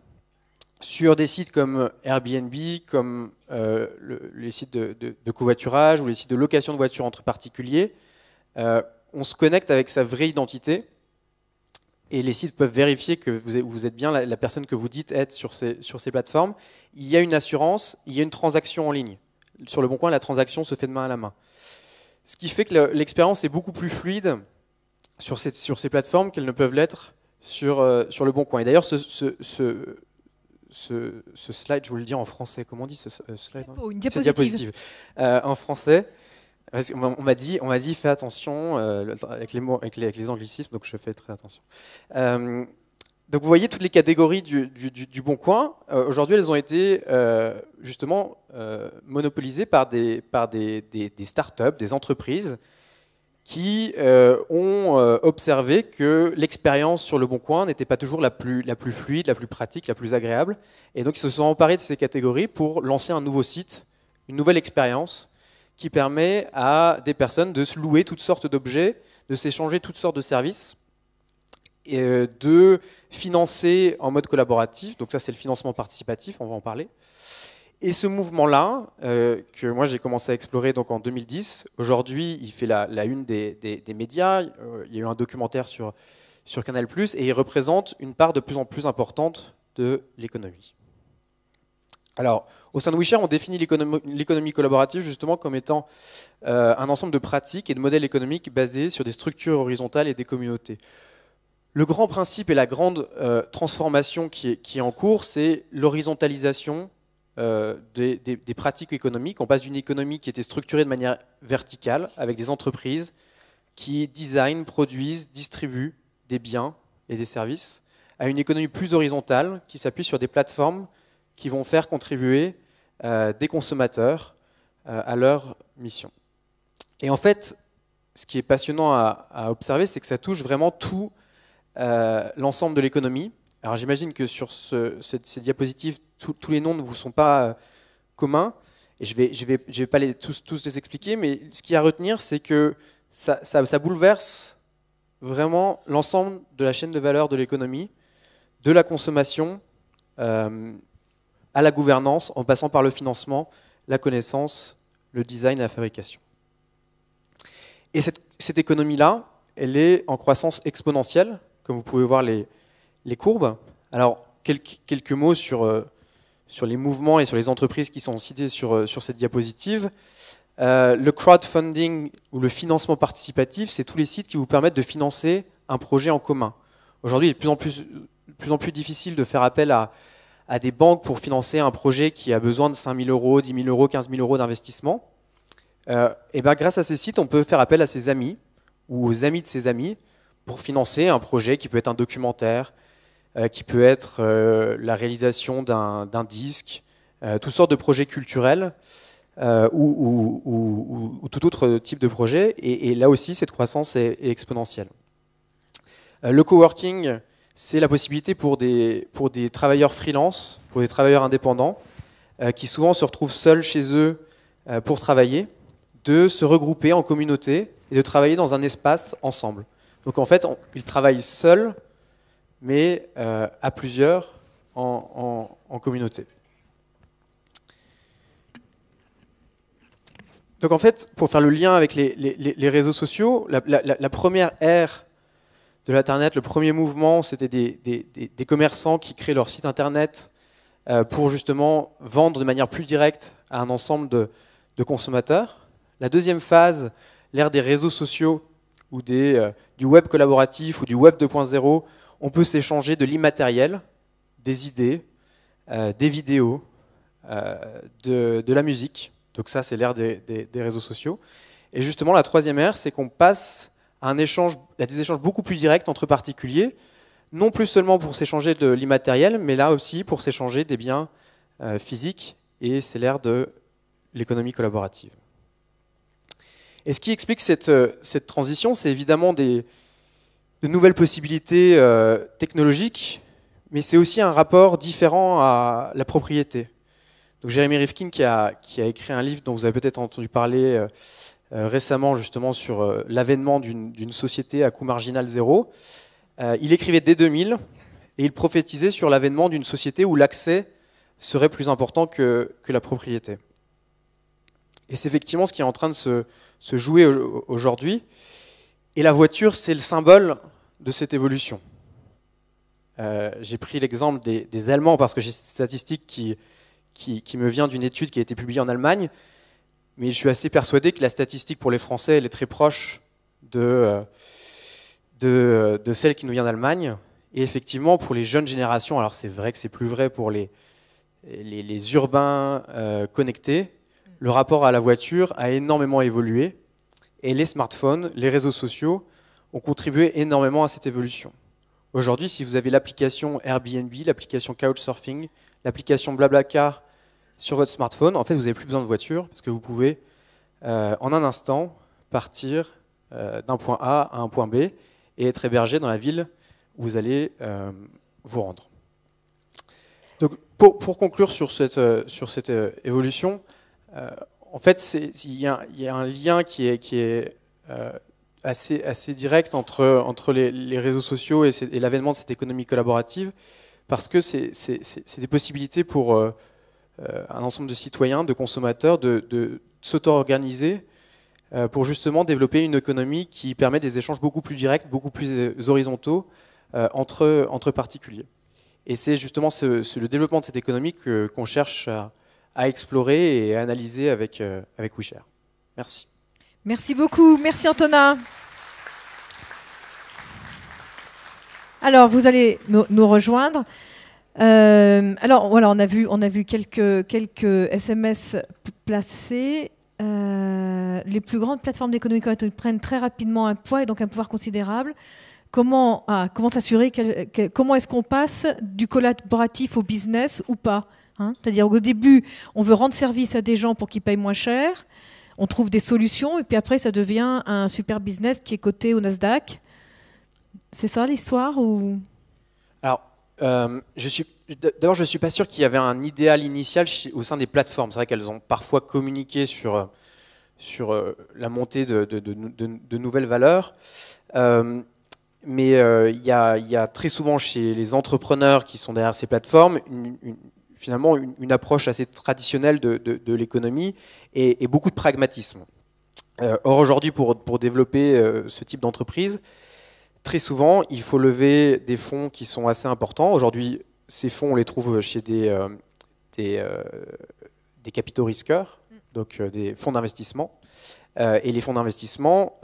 Sur des sites comme Airbnb, comme les sites de covoiturage ou les sites de location de voitures entre particuliers, on se connecte avec sa vraie identité et les sites peuvent vérifier que vous êtes bien la personne que vous dites être sur ces plateformes. Il y a une assurance, il y a une transaction en ligne. Sur Le Bon Coin, la transaction se fait de main à la main. Ce qui fait que l'expérience est beaucoup plus fluide sur ces plateformes qu'elles ne peuvent l'être sur Le Bon Coin. Et d'ailleurs, ce slide, je vous le dis en français, comment on dit ce slide? Une diapositive. En français, parce qu'on m'a dit fais attention avec les anglicismes, donc je fais très attention. Donc vous voyez toutes les catégories du Bon Coin. Aujourd'hui, elles ont été justement monopolisées par des startups, des entreprises qui ont observé que l'expérience sur Le Bon Coin n'était pas toujours la plus fluide, la plus pratique, la plus agréable. Et donc ils se sont emparés de ces catégories pour lancer un nouveau site, une nouvelle expérience qui permet à des personnes de se louer toutes sortes d'objets, de s'échanger toutes sortes de services, et de financer en mode collaboratif. Donc ça, c'est le financement participatif, on va en parler. Et ce mouvement-là, que moi j'ai commencé à explorer donc en 2010, aujourd'hui il fait la une des médias, il y a eu un documentaire sur Canal+, et il représente une part de plus en plus importante de l'économie. Alors, au sein de WeShare, on définit l'économie collaborative justement comme étant un ensemble de pratiques et de modèles économiques basés sur des structures horizontales et des communautés. Le grand principe et la grande transformation qui est en cours, c'est l'horizontalisation des pratiques économiques. On passe d'une économie qui était structurée de manière verticale, avec des entreprises qui designent, produisent, distribuent des biens et des services, à une économie plus horizontale qui s'appuie sur des plateformes qui vont faire contribuer des consommateurs à leur mission. Et en fait, ce qui est passionnant à observer, c'est que ça touche vraiment tout l'ensemble de l'économie. Alors j'imagine que sur ces diapositives, tous les noms ne vous sont pas communs, et je vais pas tous les expliquer, mais ce qu'il y a à retenir, c'est que ça bouleverse vraiment l'ensemble de la chaîne de valeur de l'économie, de la consommation à la gouvernance, en passant par le financement, la connaissance, le design et la fabrication. Et cette économie-là, elle est en croissance exponentielle, comme vous pouvez voir les courbes. Alors, quelques mots sur les mouvements et sur les entreprises qui sont cités sur cette diapositive. Le crowdfunding ou le financement participatif, c'est tous les sites qui vous permettent de financer un projet en commun. Aujourd'hui, il est de plus en plus difficile de faire appel à des banques pour financer un projet qui a besoin de 5 000 euros, 10 000 euros, 15 000 euros d'investissement. Et ben, grâce à ces sites, on peut faire appel à ses amis ou aux amis de ses amis pour financer un projet qui peut être un documentaire, qui peut être la réalisation d'un disque, toutes sortes de projets culturels ou tout autre type de projet. Et là aussi, cette croissance est exponentielle. Le coworking, c'est la possibilité pour des travailleurs freelance, pour des travailleurs indépendants, qui souvent se retrouvent seuls chez eux pour travailler, de se regrouper en communauté et de travailler dans un espace ensemble. Donc en fait, ils travaillent seuls, mais à plusieurs en communauté. Donc en fait, pour faire le lien avec les réseaux sociaux, la première ère de l'Internet, le premier mouvement, c'était des commerçants qui créent leur site Internet pour justement vendre de manière plus directe à un ensemble de consommateurs. La deuxième phase, l'ère des réseaux sociaux ou du web collaboratif ou du web 2.0, on peut s'échanger de l'immatériel, des idées, des vidéos, de la musique. Donc ça, c'est l'ère des réseaux sociaux. Et justement, la troisième ère, c'est qu'on passe à des échanges beaucoup plus directs entre particuliers, non plus seulement pour s'échanger de l'immatériel, mais là aussi pour s'échanger des biens physiques, et c'est l'ère de l'économie collaborative. Et ce qui explique cette transition, c'est évidemment de nouvelles possibilités technologiques, mais c'est aussi un rapport différent à la propriété. Donc Jeremy Rifkin, qui a écrit un livre dont vous avez peut-être entendu parler récemment, justement sur l'avènement d'une société à coût marginal zéro, il écrivait dès 2000 et il prophétisait sur l'avènement d'une société où l'accès serait plus important que la propriété. Et c'est effectivement ce qui est en train de se jouer aujourd'hui. Et la voiture, c'est le symbole de cette évolution. J'ai pris l'exemple des Allemands parce que j'ai cette statistique qui me vient d'une étude qui a été publiée en Allemagne, mais je suis assez persuadé que la statistique pour les Français, elle est très proche de celle qui nous vient d'Allemagne. Et effectivement, pour les jeunes générations, alors c'est vrai que c'est plus vrai pour les urbains connectés, le rapport à la voiture a énormément évolué, et les smartphones, les réseaux sociaux ont contribué énormément à cette évolution. Aujourd'hui, si vous avez l'application Airbnb, l'application Couchsurfing, l'application Blablacar sur votre smartphone, en fait, vous n'avez plus besoin de voiture parce que vous pouvez, en un instant, partir d'un point A à un point B et être hébergé dans la ville où vous allez vous rendre. Donc, pour conclure sur cette évolution, en fait, il y a un lien qui est assez direct entre les réseaux sociaux et l'avènement de cette économie collaborative, parce que c'est des possibilités pour un ensemble de citoyens, de consommateurs, de s'auto-organiser pour justement développer une économie qui permet des échanges beaucoup plus directs, beaucoup plus horizontaux entre particuliers. Et c'est justement le développement de cette économie qu'on cherche à explorer et à analyser avec WeShare. Merci. Merci beaucoup. Merci Antonin. Alors, vous allez nous rejoindre. Alors, voilà, on a vu quelques SMS placés. Les plus grandes plateformes d'économie prennent très rapidement un poids et donc un pouvoir considérable. Comment s'assurer comment est-ce qu'on passe du collaboratif au business ou pas, hein? C'est-à-dire au début, on veut rendre service à des gens pour qu'ils payent moins cher, on trouve des solutions et puis après ça devient un super business qui est coté au Nasdaq. C'est ça l'histoire ou... Alors, je suis pas sûr qu'il y avait un idéal initial au sein des plateformes. C'est vrai qu'elles ont parfois communiqué sur la montée de nouvelles valeurs. Mais il y a très souvent chez les entrepreneurs qui sont derrière ces plateformes finalement une approche assez traditionnelle de l'économie et beaucoup de pragmatisme. Or aujourd'hui, pour développer ce type d'entreprise, très souvent, il faut lever des fonds qui sont assez importants. Aujourd'hui, ces fonds, on les trouve chez des capitaux risqueurs, donc des fonds d'investissement. Et les fonds d'investissement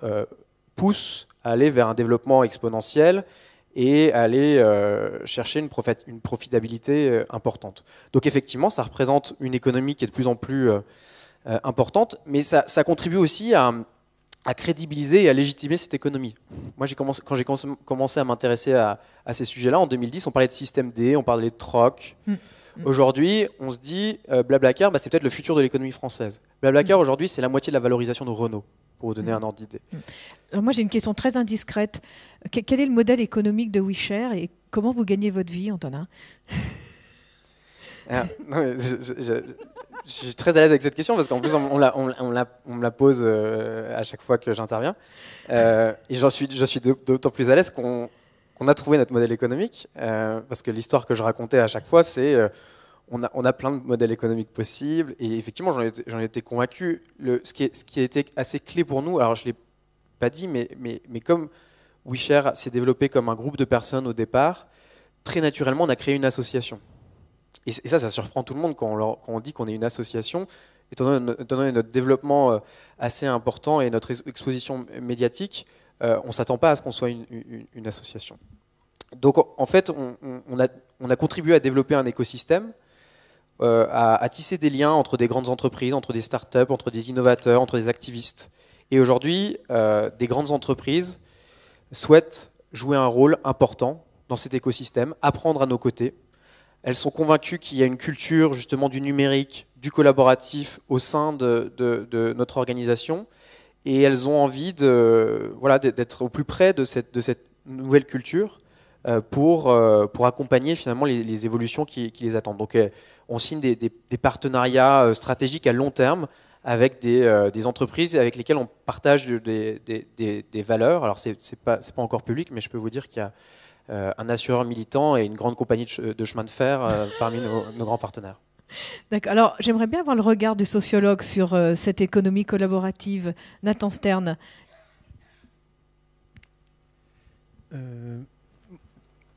poussent à aller vers un développement exponentiel et à aller chercher une profitabilité importante. Donc effectivement, ça représente une économie qui est de plus en plus importante, mais ça contribue aussi à crédibiliser et à légitimer cette économie. Moi, quand j'ai commencé à m'intéresser à ces sujets-là, en 2010, on parlait de système D, on parlait de troc. Aujourd'hui, on se dit, Blablacar, c'est peut-être le futur de l'économie française. Blablacar, aujourd'hui, c'est la moitié de la valorisation de Renault, pour vous donner un ordre d'idée. Alors moi, j'ai une question très indiscrète. Quel est le modèle économique de WeShare et comment vous gagnez votre vie, Antonin? Je suis très à l'aise avec cette question parce qu'en plus on me la pose à chaque fois que j'interviens et je suis d'autant plus à l'aise qu'on a trouvé notre modèle économique parce que l'histoire que je racontais à chaque fois c'est on a plein de modèles économiques possibles et effectivement j'en étais convaincu. Ce qui a été assez clé pour nous, alors je l'ai pas dit mais comme WeShare s'est développé comme un groupe de personnes au départ, très naturellement on a créé une association. Et ça surprend tout le monde quand on dit qu'on est une association, étant donné notre développement assez important et notre exposition médiatique, on ne s'attend pas à ce qu'on soit une association. Donc en fait, on a contribué à développer un écosystème, à tisser des liens entre des grandes entreprises, entre des startups, entre des innovateurs, entre des activistes. Et aujourd'hui, des grandes entreprises souhaitent jouer un rôle important dans cet écosystème, apprendre à nos côtés. Elles sont convaincues qu'il y a une culture justement du numérique, du collaboratif au sein de notre organisation et elles ont envie d'être au plus près de cette nouvelle culture pour accompagner finalement les évolutions qui les attendent. Donc on signe des partenariats stratégiques à long terme avec des entreprises avec lesquelles on partage des valeurs. Alors c'est pas encore public, mais je peux vous dire qu'il y a un assureur militant et une grande compagnie de chemin de fer parmi nos grands partenaires. D'accord. Alors, j'aimerais bien avoir le regard du sociologue sur cette économie collaborative. Nathan Stern.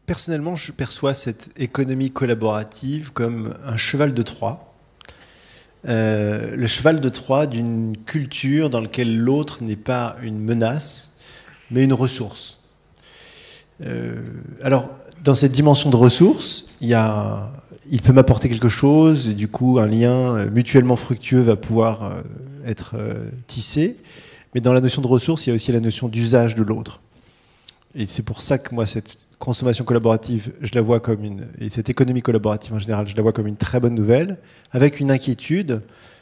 Personnellement, je perçois cette économie collaborative comme un cheval de Troie. Le cheval de Troie d'une culture dans laquelle l'autre n'est pas une menace, mais une ressource. Alors, dans cette dimension de ressources, il peut m'apporter quelque chose, et du coup, un lien mutuellement fructueux va pouvoir être tissé. Mais dans la notion de ressources, il y a aussi la notion d'usage de l'autre. Et c'est pour ça que moi, cette consommation collaborative, je la vois comme et cette économie collaborative en général, je la vois comme une très bonne nouvelle, avec une inquiétude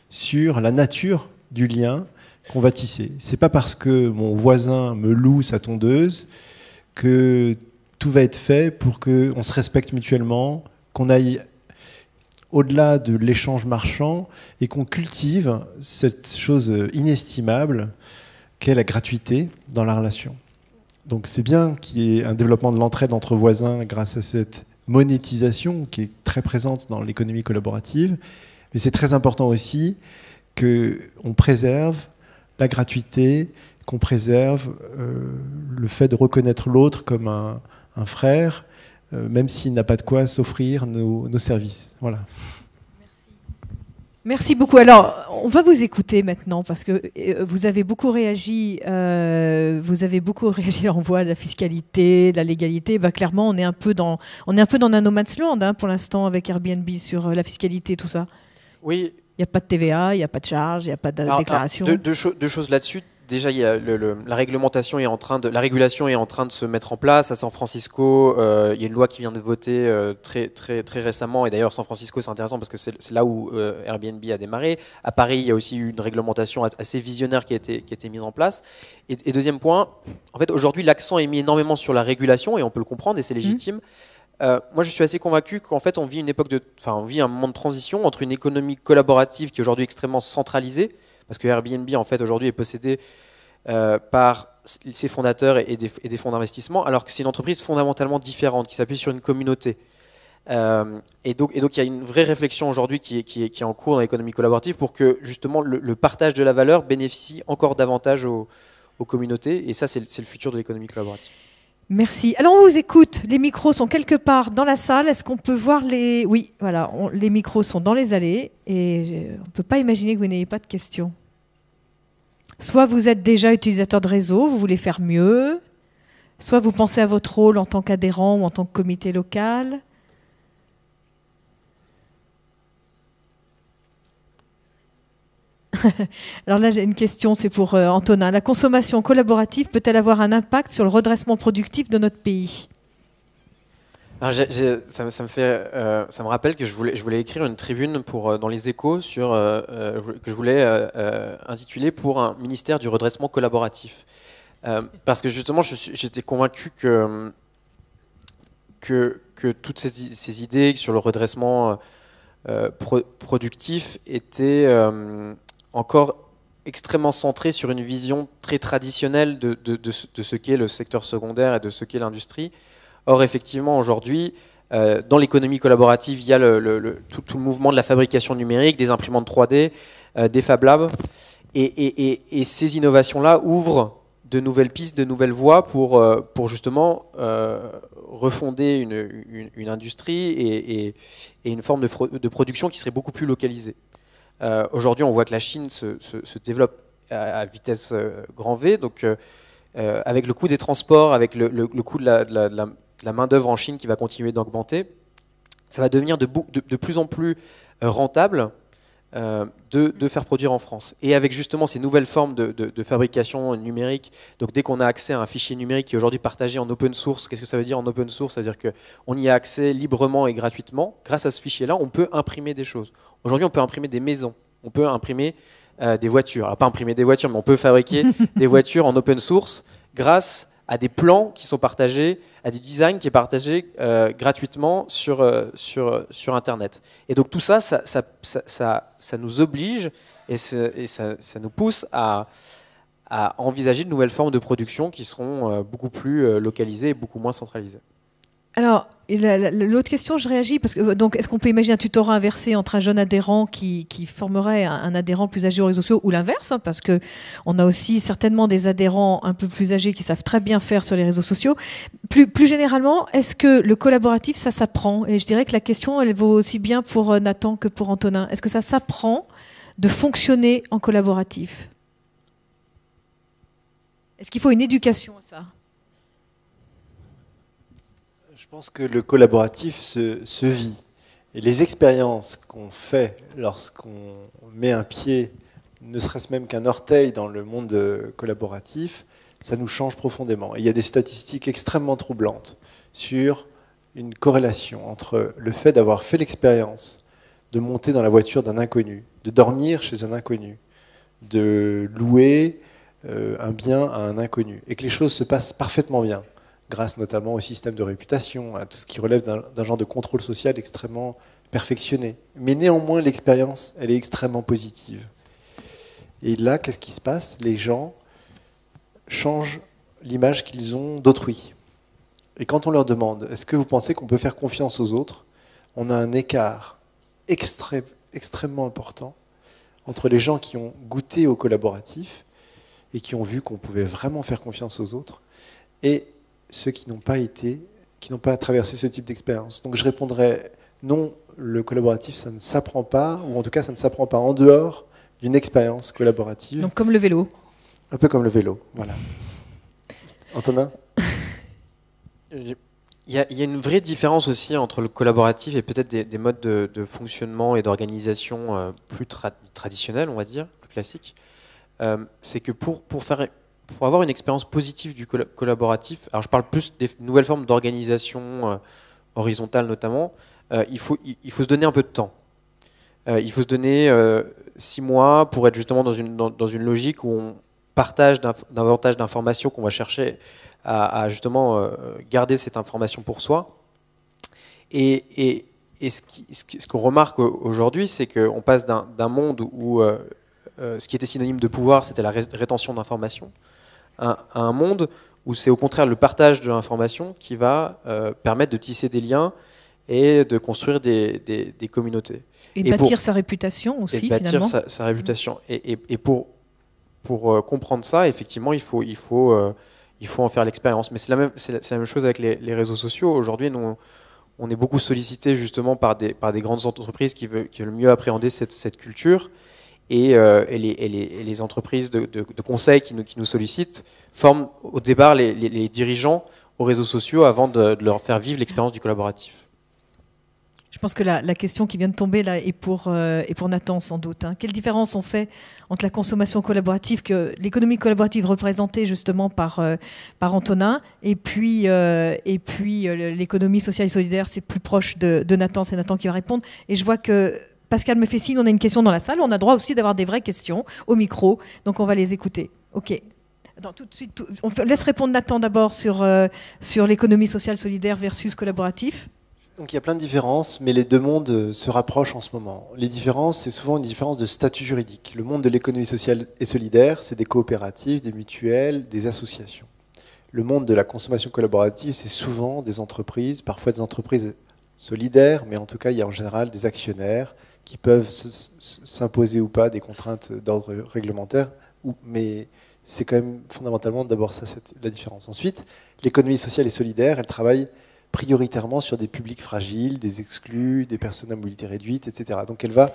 sur la nature du lien qu'on va tisser. C'est pas parce que mon voisin me loue sa tondeuse que tout va être fait pour qu'on se respecte mutuellement, qu'on aille au-delà de l'échange marchand et qu'on cultive cette chose inestimable qu'est la gratuité dans la relation. Donc c'est bien qu'il y ait un développement de l'entraide entre voisins grâce à cette monétisation qui est très présente dans l'économie collaborative, mais c'est très important aussi qu'on préserve la gratuité, qu'on préserve le fait de reconnaître l'autre comme un frère, même s'il n'a pas de quoi s'offrir nos services. Voilà. Merci beaucoup. Alors, on va vous écouter maintenant parce que vous avez beaucoup réagi. On voit la fiscalité, la légalité. Bah, clairement, on est un peu dans un no man's land pour l'instant avec Airbnb sur la fiscalité, tout ça. Oui. Il n'y a pas de TVA, il n'y a pas de charge, il n'y a pas de déclaration. Deux choses là-dessus. Déjà, il y a la régulation est en train de se mettre en place. À San Francisco, il y a une loi qui vient de voter très récemment. Et d'ailleurs, San Francisco, c'est intéressant parce que c'est là où Airbnb a démarré. À Paris, il y a aussi eu une réglementation assez visionnaire qui a été mise en place. Et deuxième point, en fait, aujourd'hui, l'accent est mis énormément sur la régulation et on peut le comprendre et c'est légitime. Moi, je suis assez convaincu qu'en fait, on vit un moment de transition entre une économie collaborative qui est aujourd'hui extrêmement centralisée. Parce que Airbnb, en fait, aujourd'hui est possédé par ses fondateurs et des fonds d'investissement, alors que c'est une entreprise fondamentalement différente, qui s'appuie sur une communauté. Et donc, il y a une vraie réflexion aujourd'hui qui est en cours dans l'économie collaborative pour que, justement, le partage de la valeur bénéficie encore davantage aux communautés. Et ça, c'est le futur de l'économie collaborative. Merci. Alors, on vous écoute. Les micros sont quelque part dans la salle. Est-ce qu'on peut voir les... Oui, voilà. Les micros sont dans les allées. Et on ne peut pas imaginer que vous n'ayez pas de questions. Soit vous êtes déjà utilisateur de réseau, vous voulez faire mieux. Soit vous pensez à votre rôle en tant qu'adhérent ou en tant que comité local. Alors là, j'ai une question, c'est pour Antonin. La consommation collaborative peut-elle avoir un impact sur le redressement productif de notre pays ? Alors, ça me rappelle que je voulais écrire une tribune dans les Échos que je voulais intituler pour un ministère du redressement collaboratif. Parce que justement, j'étais convaincu que toutes ces idées sur le redressement productif étaient encore extrêmement centrées sur une vision très traditionnelle de ce qu'est le secteur secondaire et de ce qu'est l'industrie. Or, effectivement, aujourd'hui, dans l'économie collaborative, il y a tout le mouvement de la fabrication numérique, des imprimantes 3D, des Fab Labs. Et ces innovations-là ouvrent de nouvelles pistes, de nouvelles voies pour justement refonder une industrie et une forme de production qui serait beaucoup plus localisée. Aujourd'hui, on voit que la Chine se développe à vitesse grand V. Donc, avec le coût des transports, avec le coût de la main-d'œuvre en Chine qui va continuer d'augmenter, ça va devenir de plus en plus rentable de faire produire en France. Et avec justement ces nouvelles formes de fabrication numérique, donc dès qu'on a accès à un fichier numérique qui est aujourd'hui partagé en open source, qu'est-ce que ça veut dire en open source? Ça veut dire qu'on y a accès librement et gratuitement. Grâce à ce fichier-là, on peut imprimer des choses. Aujourd'hui, on peut imprimer des maisons, on peut imprimer des voitures. Alors pas imprimer des voitures, mais on peut fabriquer des voitures en open source grâce à des plans qui sont partagés, à des designs qui sont partagés gratuitement sur Internet. Et donc tout ça, ça nous oblige et ça nous pousse à envisager de nouvelles formes de production qui seront beaucoup plus localisées et beaucoup moins centralisées. Alors, l'autre question, je réagis, parce que donc, est-ce qu'on peut imaginer un tutorat inversé entre un jeune adhérent qui formerait un adhérent plus âgé aux réseaux sociaux ou l'inverse, hein, parce qu'on a aussi certainement des adhérents un peu plus âgés qui savent très bien faire sur les réseaux sociaux. Plus généralement, est-ce que le collaboratif, ça s'apprend? Et je dirais que la question, elle vaut aussi bien pour Nathan que pour Antonin. Est-ce que ça s'apprend de fonctionner en collaboratif? Est-ce qu'il faut une éducation à ça? Je pense que le collaboratif se vit. Et les expériences qu'on fait lorsqu'on met un pied, ne serait-ce même qu'un orteil dans le monde collaboratif, ça nous change profondément. Et il y a des statistiques extrêmement troublantes sur une corrélation entre le fait d'avoir fait l'expérience de monter dans la voiture d'un inconnu, de dormir chez un inconnu, de louer un bien à un inconnu, et que les choses se passent parfaitement bien, grâce notamment au système de réputation, à tout ce qui relève d'un genre de contrôle social extrêmement perfectionné. Mais néanmoins, l'expérience, elle est extrêmement positive. Et là, qu'est-ce qui se passe? Les gens changent l'image qu'ils ont d'autrui. Et quand on leur demande, est-ce que vous pensez qu'on peut faire confiance aux autres, on a un écart extrêmement important entre les gens qui ont goûté au collaboratif et qui ont vu qu'on pouvait vraiment faire confiance aux autres, et ceux qui n'ont pas été qui n'ont pas traversé ce type d'expérience. Donc je répondrais non, le collaboratif, ça ne s'apprend pas, ou en tout cas, ça ne s'apprend pas en dehors d'une expérience collaborative. Donc comme le vélo. Un peu comme le vélo, voilà. Antonin ? Il y a une vraie différence aussi entre le collaboratif et peut-être des modes de fonctionnement et d'organisation plus traditionnels, on va dire, plus classiques. C'est que pour avoir une expérience positive du collaboratif, alors je parle plus des nouvelles formes d'organisation horizontale notamment, il faut se donner un peu de temps. Il faut se donner 6 mois pour être justement dans une logique où on partage davantage d'informations, qu'on va chercher à justement garder cette information pour soi. Et ce qu'on remarque aujourd'hui, c'est qu'on passe d'un monde où ce qui était synonyme de pouvoir, c'était la rétention d'informations, à un monde où c'est au contraire le partage de l'information qui va permettre de tisser des liens et de construire des communautés. Et bâtir sa réputation aussi, et bâtir finalement. sa réputation. Et pour comprendre ça, effectivement, il faut en faire l'expérience. Mais c'est la même chose avec les réseaux sociaux. Aujourd'hui, on est beaucoup sollicité justement par des grandes entreprises qui veulent mieux appréhender cette culture. Et les entreprises de conseil qui nous sollicitent forment au départ les dirigeants aux réseaux sociaux avant de leur faire vivre l'expérience du collaboratif. Je pense que la question qui vient de tomber là est pour Nathan sans doute. Quelle différence on fait entre la consommation collaborative, que l'économie collaborative représentée justement par Antonin, et puis l'économie sociale et solidaire, c'est plus proche de Nathan, c'est Nathan qui va répondre. Et je vois que Pascal me fait signe, on a une question dans la salle, on a droit aussi d'avoir des vraies questions au micro, donc on va les écouter. Ok. Attends, tout de suite, on laisse répondre Nathan d'abord sur l'économie sociale solidaire versus collaboratif. Donc il y a plein de différences, mais les deux mondes se rapprochent en ce moment. Les différences, c'est souvent une différence de statut juridique. Le monde de l'économie sociale et solidaire, c'est des coopératives, des mutuelles, des associations. Le monde de la consommation collaborative, c'est souvent des entreprises, parfois des entreprises solidaires, mais en tout cas, il y a en général des actionnaires qui peuvent s'imposer ou pas des contraintes d'ordre réglementaire, mais c'est quand même fondamentalement d'abord ça, la différence. Ensuite, l'économie sociale et solidaire, elle travaille prioritairement sur des publics fragiles, des exclus, des personnes à mobilité réduite, etc. Donc elle va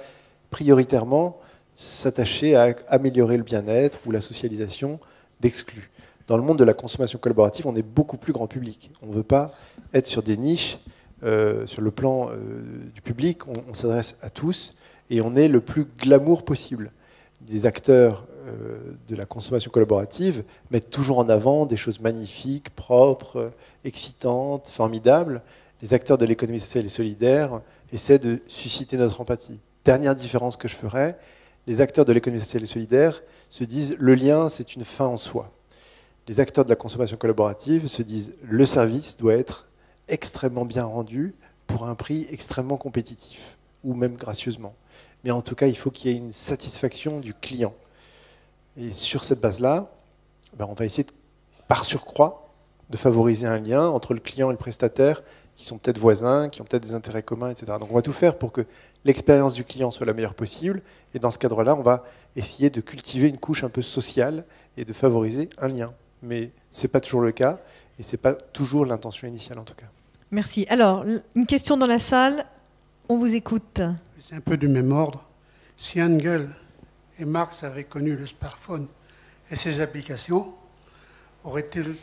prioritairement s'attacher à améliorer le bien-être ou la socialisation d'exclus. Dans le monde de la consommation collaborative, on est beaucoup plus grand public. On ne veut pas être sur des niches. Sur le plan du public, on s'adresse à tous et on est le plus glamour possible. Des acteurs de la consommation collaborative mettent toujours en avant des choses magnifiques, propres, excitantes, formidables. Les acteurs de l'économie sociale et solidaire essaient de susciter notre empathie. Dernière différence que je ferai, les acteurs de l'économie sociale et solidaire se disent le lien, c'est une fin en soi. Les acteurs de la consommation collaborative se disent le service doit être extrêmement bien rendu pour un prix extrêmement compétitif, ou même gracieusement. Mais en tout cas, il faut qu'il y ait une satisfaction du client. Et sur cette base-là, on va essayer, par surcroît, de favoriser un lien entre le client et le prestataire, qui sont peut-être voisins, qui ont peut-être des intérêts communs, etc. Donc on va tout faire pour que l'expérience du client soit la meilleure possible. Et dans ce cadre-là, on va essayer de cultiver une couche un peu sociale et de favoriser un lien. Mais ce n'est pas toujours le cas. Et ce n'est pas toujours l'intention initiale, en tout cas. Merci. Alors, une question dans la salle. On vous écoute. C'est un peu du même ordre. Si Engels et Marx avaient connu le smartphone et ses applications, auraient-ils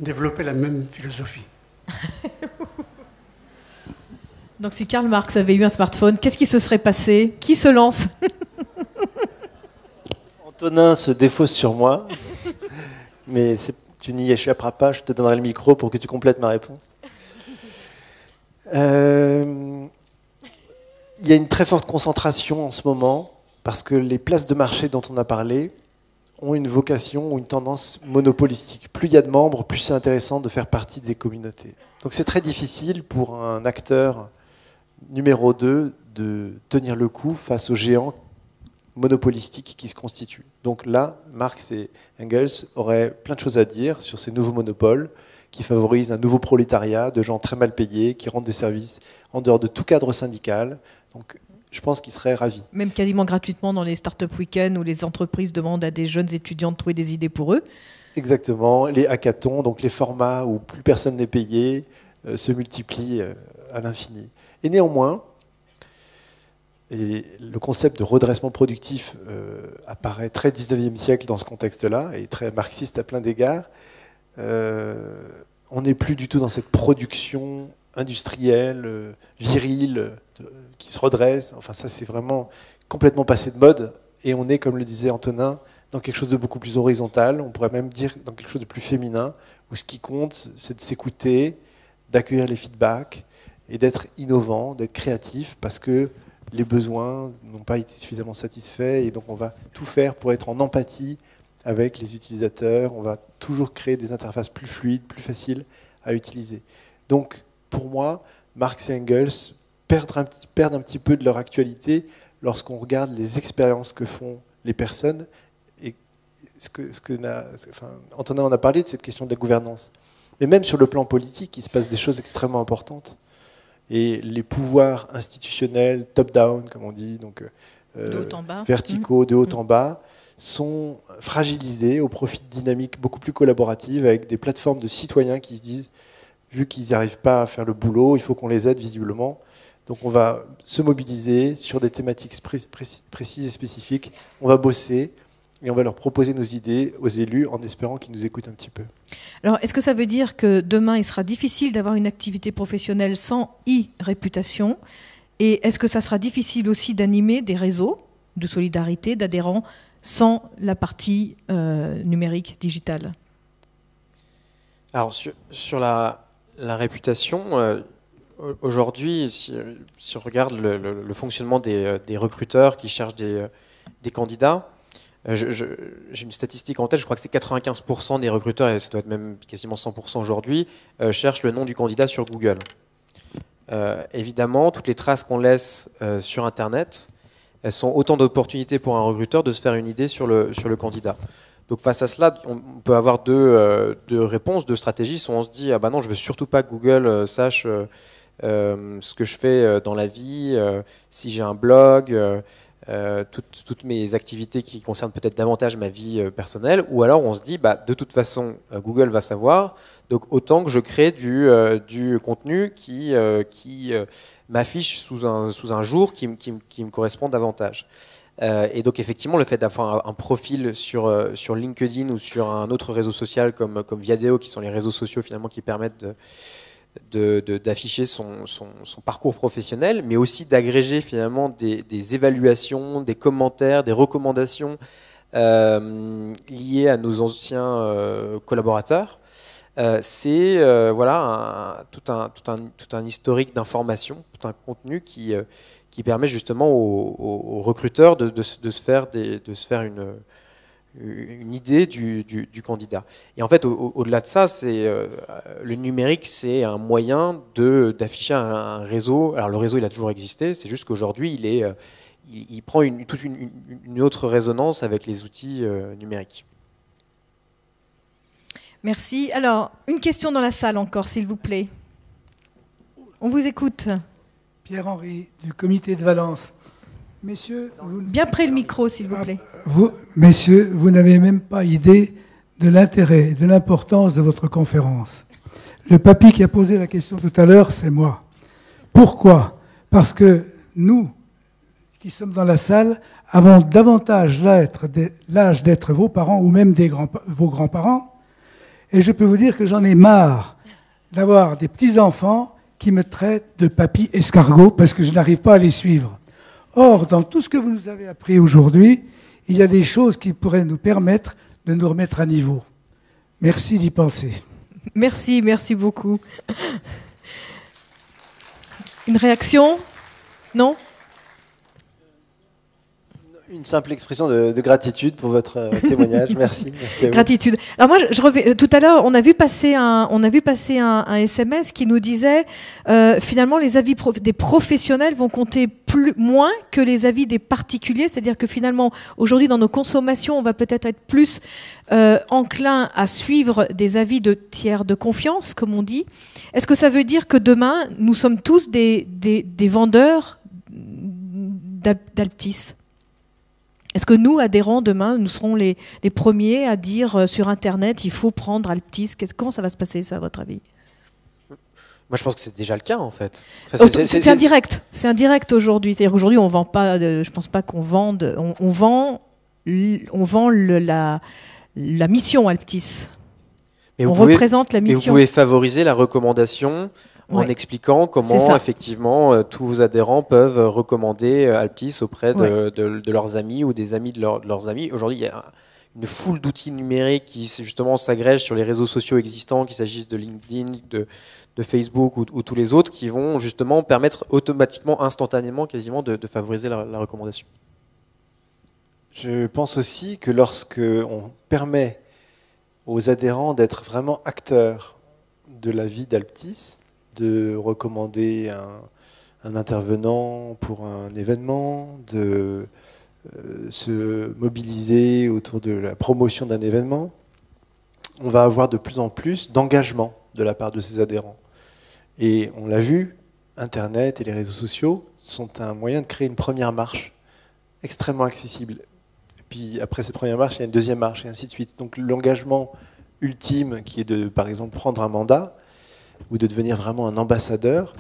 développé la même philosophie ? Donc, si Karl Marx avait eu un smartphone, qu'est-ce qui se serait passé ? Qui se lance ? Antonin se défausse sur moi, mais tu n'y échapperas pas, je te donnerai le micro pour que tu complètes ma réponse. Il y a une très forte concentration en ce moment, parce que les places de marché dont on a parlé ont une vocation ou une tendance monopolistique. Plus il y a de membres, plus c'est intéressant de faire partie des communautés. Donc c'est très difficile pour un acteur numéro 2 de tenir le coup face aux géants monopolistiques qui se constituent. Donc là, Marx et Engels auraient plein de choses à dire sur ces nouveaux monopoles qui favorisent un nouveau prolétariat de gens très mal payés, qui rendent des services en dehors de tout cadre syndical. Donc je pense qu'ils seraient ravis. Même quasiment gratuitement dans les start-up week-ends où les entreprises demandent à des jeunes étudiants de trouver des idées pour eux. Exactement. Les hackathons, donc les formats où plus personne n'est payé, se multiplient à l'infini. Et néanmoins, et le concept de redressement productif apparaît très 19e siècle dans ce contexte-là, et très marxiste à plein d'égards. On n'est plus du tout dans cette production industrielle, virile, qui se redresse. Enfin, ça, c'est vraiment complètement passé de mode. Et on est, comme le disait Antonin, dans quelque chose de beaucoup plus horizontal. On pourrait même dire dans quelque chose de plus féminin, où ce qui compte, c'est de s'écouter, d'accueillir les feedbacks, et d'être innovant, d'être créatif, parce que les besoins n'ont pas été suffisamment satisfaits. Et donc, on va tout faire pour être en empathie avec les utilisateurs. On va toujours créer des interfaces plus fluides, plus faciles à utiliser. Donc, pour moi, Marx et Engels perdent un petit peu de leur actualité lorsqu'on regarde les expériences que font les personnes. Et Antonin en a parlé de cette question de la gouvernance. Mais même sur le plan politique, il se passe des choses extrêmement importantes. Et les pouvoirs institutionnels, top-down, comme on dit, donc de haut en bas, verticaux, de haut en bas, sont fragilisés au profit de dynamiques beaucoup plus collaboratives avec des plateformes de citoyens qui se disent, vu qu'ils n'y arrivent pas à faire le boulot, il faut qu'on les aide visiblement. Donc on va se mobiliser sur des thématiques précises et spécifiques, on va bosser et on va leur proposer nos idées aux élus en espérant qu'ils nous écoutent un petit peu. Alors, est-ce que ça veut dire que demain, il sera difficile d'avoir une activité professionnelle sans e-réputation? Et est-ce que ça sera difficile aussi d'animer des réseaux de solidarité, d'adhérents, sans la partie numérique, digitale? Alors, sur la réputation, aujourd'hui, si on regarde le fonctionnement des recruteurs qui cherchent des candidats, j'ai une statistique en tête, je crois que c'est 95% des recruteurs, et ça doit être même quasiment 100% aujourd'hui, cherchent le nom du candidat sur Google. Évidemment, toutes les traces qu'on laisse sur Internet, elles sont autant d'opportunités pour un recruteur de se faire une idée sur le candidat. Donc face à cela, on peut avoir deux réponses, deux stratégies. Soit on se dit, ah bah non, je veux surtout pas que Google sache ce que je fais dans la vie, si j'ai un blog, toutes mes activités qui concernent peut-être davantage ma vie personnelle, ou alors on se dit, bah, de toute façon, Google va savoir, donc autant que je crée du contenu qui m'affiche sous un jour qui me correspond davantage. Et donc effectivement, le fait d'avoir un profil sur LinkedIn ou sur un autre réseau social comme Viadeo, qui sont les réseaux sociaux finalement qui permettent d'afficher son parcours professionnel, mais aussi d'agréger finalement des évaluations, des commentaires, des recommandations liées à nos anciens collaborateurs. C'est voilà, tout un historique d'informations, tout un contenu qui permet justement aux recruteurs de se faire une idée du candidat. Et en fait, au-delà de ça, le numérique, c'est un moyen d'afficher un réseau. Alors le réseau, il a toujours existé, c'est juste qu'aujourd'hui, il prend toute une autre résonance avec les outils numériques. Merci. Alors, une question dans la salle encore, s'il vous plaît. On vous écoute. Pierre-Henri, du comité de Valence. Messieurs, bien près le micro, s'il vous plaît. Messieurs, vous n'avez même pas idée de l'intérêt et de l'importance de votre conférence. Le papy qui a posé la question tout à l'heure, c'est moi. Pourquoi? Parce que nous, qui sommes dans la salle, avons davantage l'âge d'être vos parents ou même vos grands-parents. Et je peux vous dire que j'en ai marre d'avoir des petits-enfants qui me traitent de papy escargot parce que je n'arrive pas à les suivre. Or, dans tout ce que vous nous avez appris aujourd'hui, il y a des choses qui pourraient nous permettre de nous remettre à niveau. Merci d'y penser. Merci beaucoup. Une réaction? Non? Une simple expression de gratitude pour votre témoignage. Merci à vous. Gratitude. Alors moi, je reviens. Tout à l'heure, on a vu passer un SMS qui nous disait finalement les avis des professionnels vont compter moins que les avis des particuliers. C'est-à-dire que finalement, aujourd'hui, dans nos consommations, on va peut-être être plus enclin à suivre des avis de tiers de confiance, comme on dit. Est-ce que ça veut dire que demain, nous sommes tous des vendeurs d'Alptis? Est-ce que nous, adhérents, demain, nous serons les premiers à dire sur Internet, il faut prendre Alptis? Comment ça va se passer, ça, à votre avis? Moi, je pense que c'est déjà le cas, en fait. C'est indirect. C'est indirect aujourd'hui. C'est-à-dire qu'aujourd'hui, on vend pas. Je pense pas qu'on vende. On vend la mission Alptis. Mais on représente la mission. Et vous pouvez favoriser la recommandation en expliquant comment, effectivement, tous vos adhérents peuvent recommander Alptis auprès de leurs amis ou des amis de leurs amis. Aujourd'hui, il y a une foule d'outils numériques qui justement s'agrègent sur les réseaux sociaux existants, qu'il s'agisse de LinkedIn, de Facebook ou tous les autres, qui vont justement permettre automatiquement, instantanément, quasiment, de favoriser la recommandation. Je pense aussi que lorsque on permet aux adhérents d'être vraiment acteurs de la vie d'Alptis, de recommander un intervenant pour un événement, de se mobiliser autour de la promotion d'un événement, on va avoir de plus en plus d'engagement de la part de ces adhérents. Et on l'a vu, Internet et les réseaux sociaux sont un moyen de créer une première marche extrêmement accessible. Et puis après cette première marche, il y a une deuxième marche et ainsi de suite. Donc l'engagement ultime qui est de, par exemple, prendre un mandat ou de devenir vraiment un ambassadeur,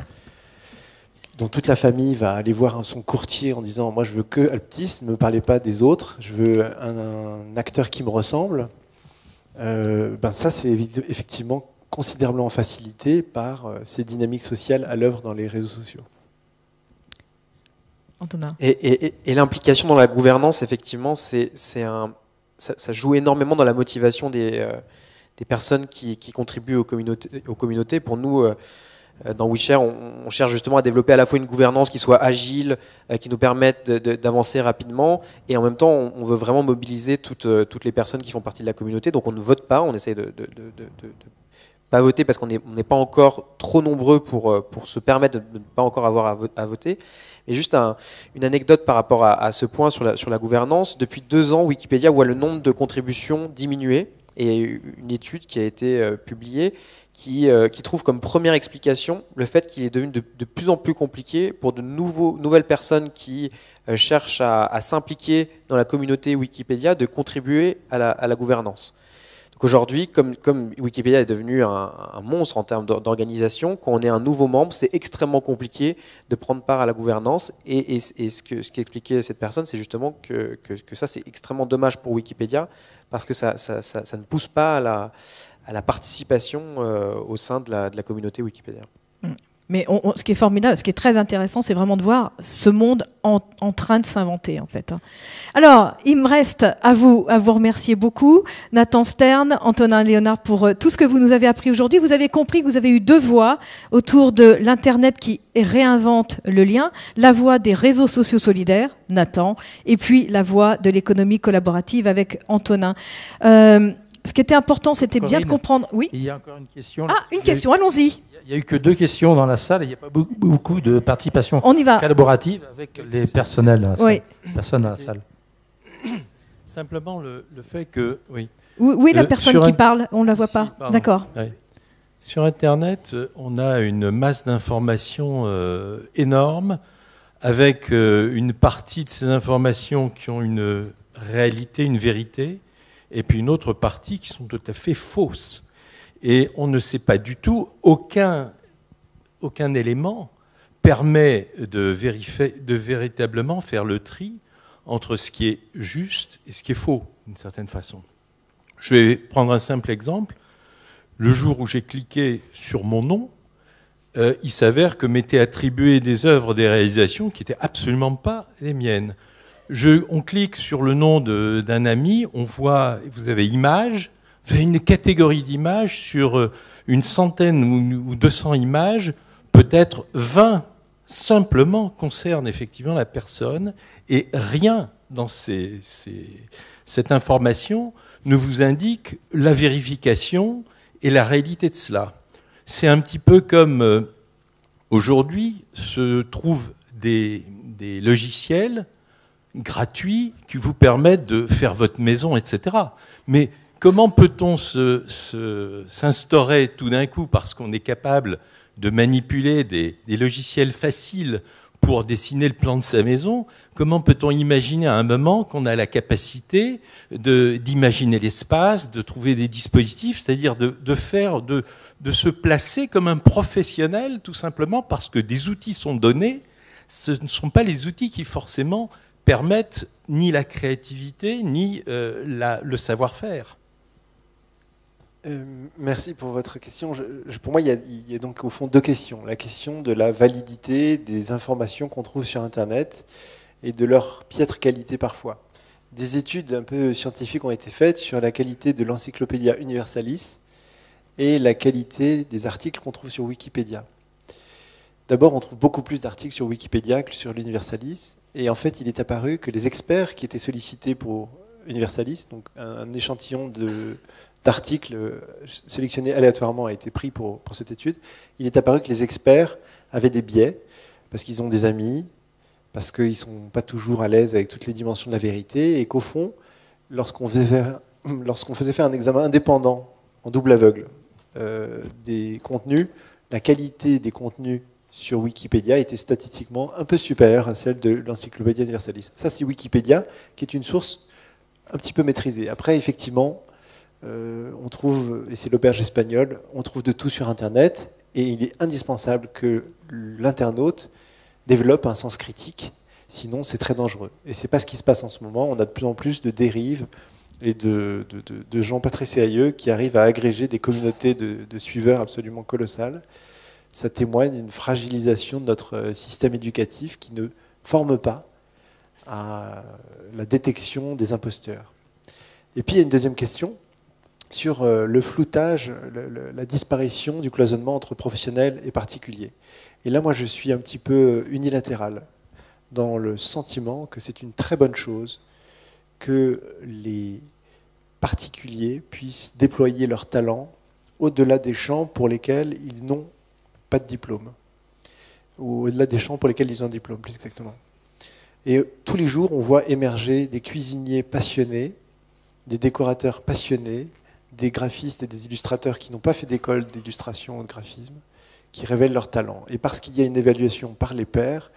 dont toute la famille va aller voir son courtier en disant « moi je veux que Alptis, ne me parlez pas des autres, je veux un acteur qui me ressemble », ça c'est effectivement considérablement facilité par ces dynamiques sociales à l'œuvre dans les réseaux sociaux. Antonin. Et l'implication dans la gouvernance, effectivement, ça joue énormément dans la motivation des personnes qui contribuent aux communautés. Pour nous, dans WeShare, on cherche justement à développer à la fois une gouvernance qui soit agile, qui nous permette d'avancer rapidement, et en même temps, on veut vraiment mobiliser toutes les personnes qui font partie de la communauté. Donc on ne vote pas, on essaie de pas voter parce qu'on n'est pas encore trop nombreux pour se permettre de ne pas encore avoir à voter. Et juste une anecdote par rapport à ce point sur la gouvernance. Depuis 2 ans, Wikipédia voit le nombre de contributions diminuer. Et une étude qui a été publiée qui trouve comme première explication le fait qu'il est devenu de plus en plus compliqué pour de nouvelles personnes qui cherchent à s'impliquer dans la communauté Wikipédia de contribuer à la gouvernance. Donc aujourd'hui, comme Wikipédia est devenu un monstre en termes d'organisation, quand on est un nouveau membre, c'est extrêmement compliqué de prendre part à la gouvernance. Et ce qu'expliquait cette personne, c'est justement que ça, c'est extrêmement dommage pour Wikipédia, parce que ça ne pousse pas à la participation au sein de la communauté Wikipédia. Mais ce qui est formidable, ce qui est très intéressant, c'est vraiment de voir ce monde en train de s'inventer, en fait. Alors, il me reste à vous remercier beaucoup, Nathan Stern, Antonin Léonard, pour tout ce que vous nous avez appris aujourd'hui. Vous avez compris que vous avez eu 2 voix autour de l'Internet qui réinvente le lien, la voix des réseaux sociaux solidaires, Nathan, et puis la voix de l'économie collaborative avec Antonin. Ce qui était important, c'était bien de comprendre... Oui. Il y a encore une question. Ah, une question, allons-y. Il n'y a eu que 2 questions dans la salle et il n'y a pas beaucoup de participation collaborative avec les personnels dans la salle. Personnes dans la salle. Simplement le fait que... Oui, la personne qui parle, on ne la voit pas. D'accord. Oui. Sur Internet, on a une masse d'informations énorme, avec une partie de ces informations qui ont une réalité, une vérité, et puis une autre partie qui sont tout à fait fausses. Et on ne sait pas du tout, aucun élément permet de véritablement faire le tri entre ce qui est juste et ce qui est faux, d'une certaine façon. Je vais prendre un simple exemple. Le jour où j'ai cliqué sur mon nom, il s'avère que m'étaient attribuées des œuvres, des réalisations qui n'étaient absolument pas les miennes. On clique sur le nom d'un ami, on voit, vous avez images, vous avez une catégorie d'images sur une centaine ou 200 images, peut-être 20 simplement concernent effectivement la personne, et rien dans cette information ne vous indique la vérification et la réalité de cela. C'est un petit peu comme aujourd'hui se trouvent des logiciels gratuits qui vous permettent de faire votre maison, etc. Mais comment peut-on s'instaurer tout d'un coup, parce qu'on est capable de manipuler des logiciels faciles pour dessiner le plan de sa maison, comment peut-on imaginer à un moment qu'on a la capacité d'imaginer l'espace, de trouver des dispositifs, c'est-à-dire de se placer comme un professionnel, tout simplement parce que des outils sont donnés, ce ne sont pas les outils qui forcément permettent ni la créativité, ni le savoir-faire. Merci pour votre question. Pour moi, il y a donc au fond deux questions. La question de la validité des informations qu'on trouve sur Internet et de leur piètre qualité parfois. Des études un peu scientifiques ont été faites sur la qualité de l'Encyclopædia Universalis et la qualité des articles qu'on trouve sur Wikipédia. D'abord, on trouve beaucoup plus d'articles sur Wikipédia que sur l'Universalis. Et en fait, il est apparu que les experts qui étaient sollicités pour Universalis, donc un échantillon d'articles sélectionnés aléatoirement a été pris pour cette étude, il est apparu que les experts avaient des biais, parce qu'ils ont des amis, parce qu'ils ne sont pas toujours à l'aise avec toutes les dimensions de la vérité, et qu'au fond, lorsqu'on faisait faire un examen indépendant, en double aveugle, des contenus, la qualité des contenus sur Wikipédia était statistiquement un peu supérieure à celle de l'Encyclopædia Universalis. Ça, c'est Wikipédia, qui est une source un petit peu maîtrisée. Après, effectivement, on trouve, et c'est l'auberge espagnole, on trouve de tout sur Internet, et il est indispensable que l'internaute développe un sens critique, sinon c'est très dangereux. Et c'est pas ce qui se passe en ce moment. On a de plus en plus de dérives et de gens pas très sérieux qui arrivent à agréger des communautés de suiveurs absolument colossales. Ça témoigne d'une fragilisation de notre système éducatif qui ne forme pas à la détection des imposteurs. Et puis il y a une deuxième question sur le floutage, la disparition du cloisonnement entre professionnels et particuliers. Et là, moi, je suis un petit peu unilatéral dans le sentiment que c'est une très bonne chose que les particuliers puissent déployer leur talent au-delà des champs pour lesquels ils n'ont pas de diplôme, ou au-delà des champs pour lesquels ils ont un diplôme, plus exactement. Et tous les jours, on voit émerger des cuisiniers passionnés, des décorateurs passionnés, des graphistes et des illustrateurs qui n'ont pas fait d'école d'illustration ou de graphisme, qui révèlent leur talent. Et parce qu'il y a une évaluation par les pairs,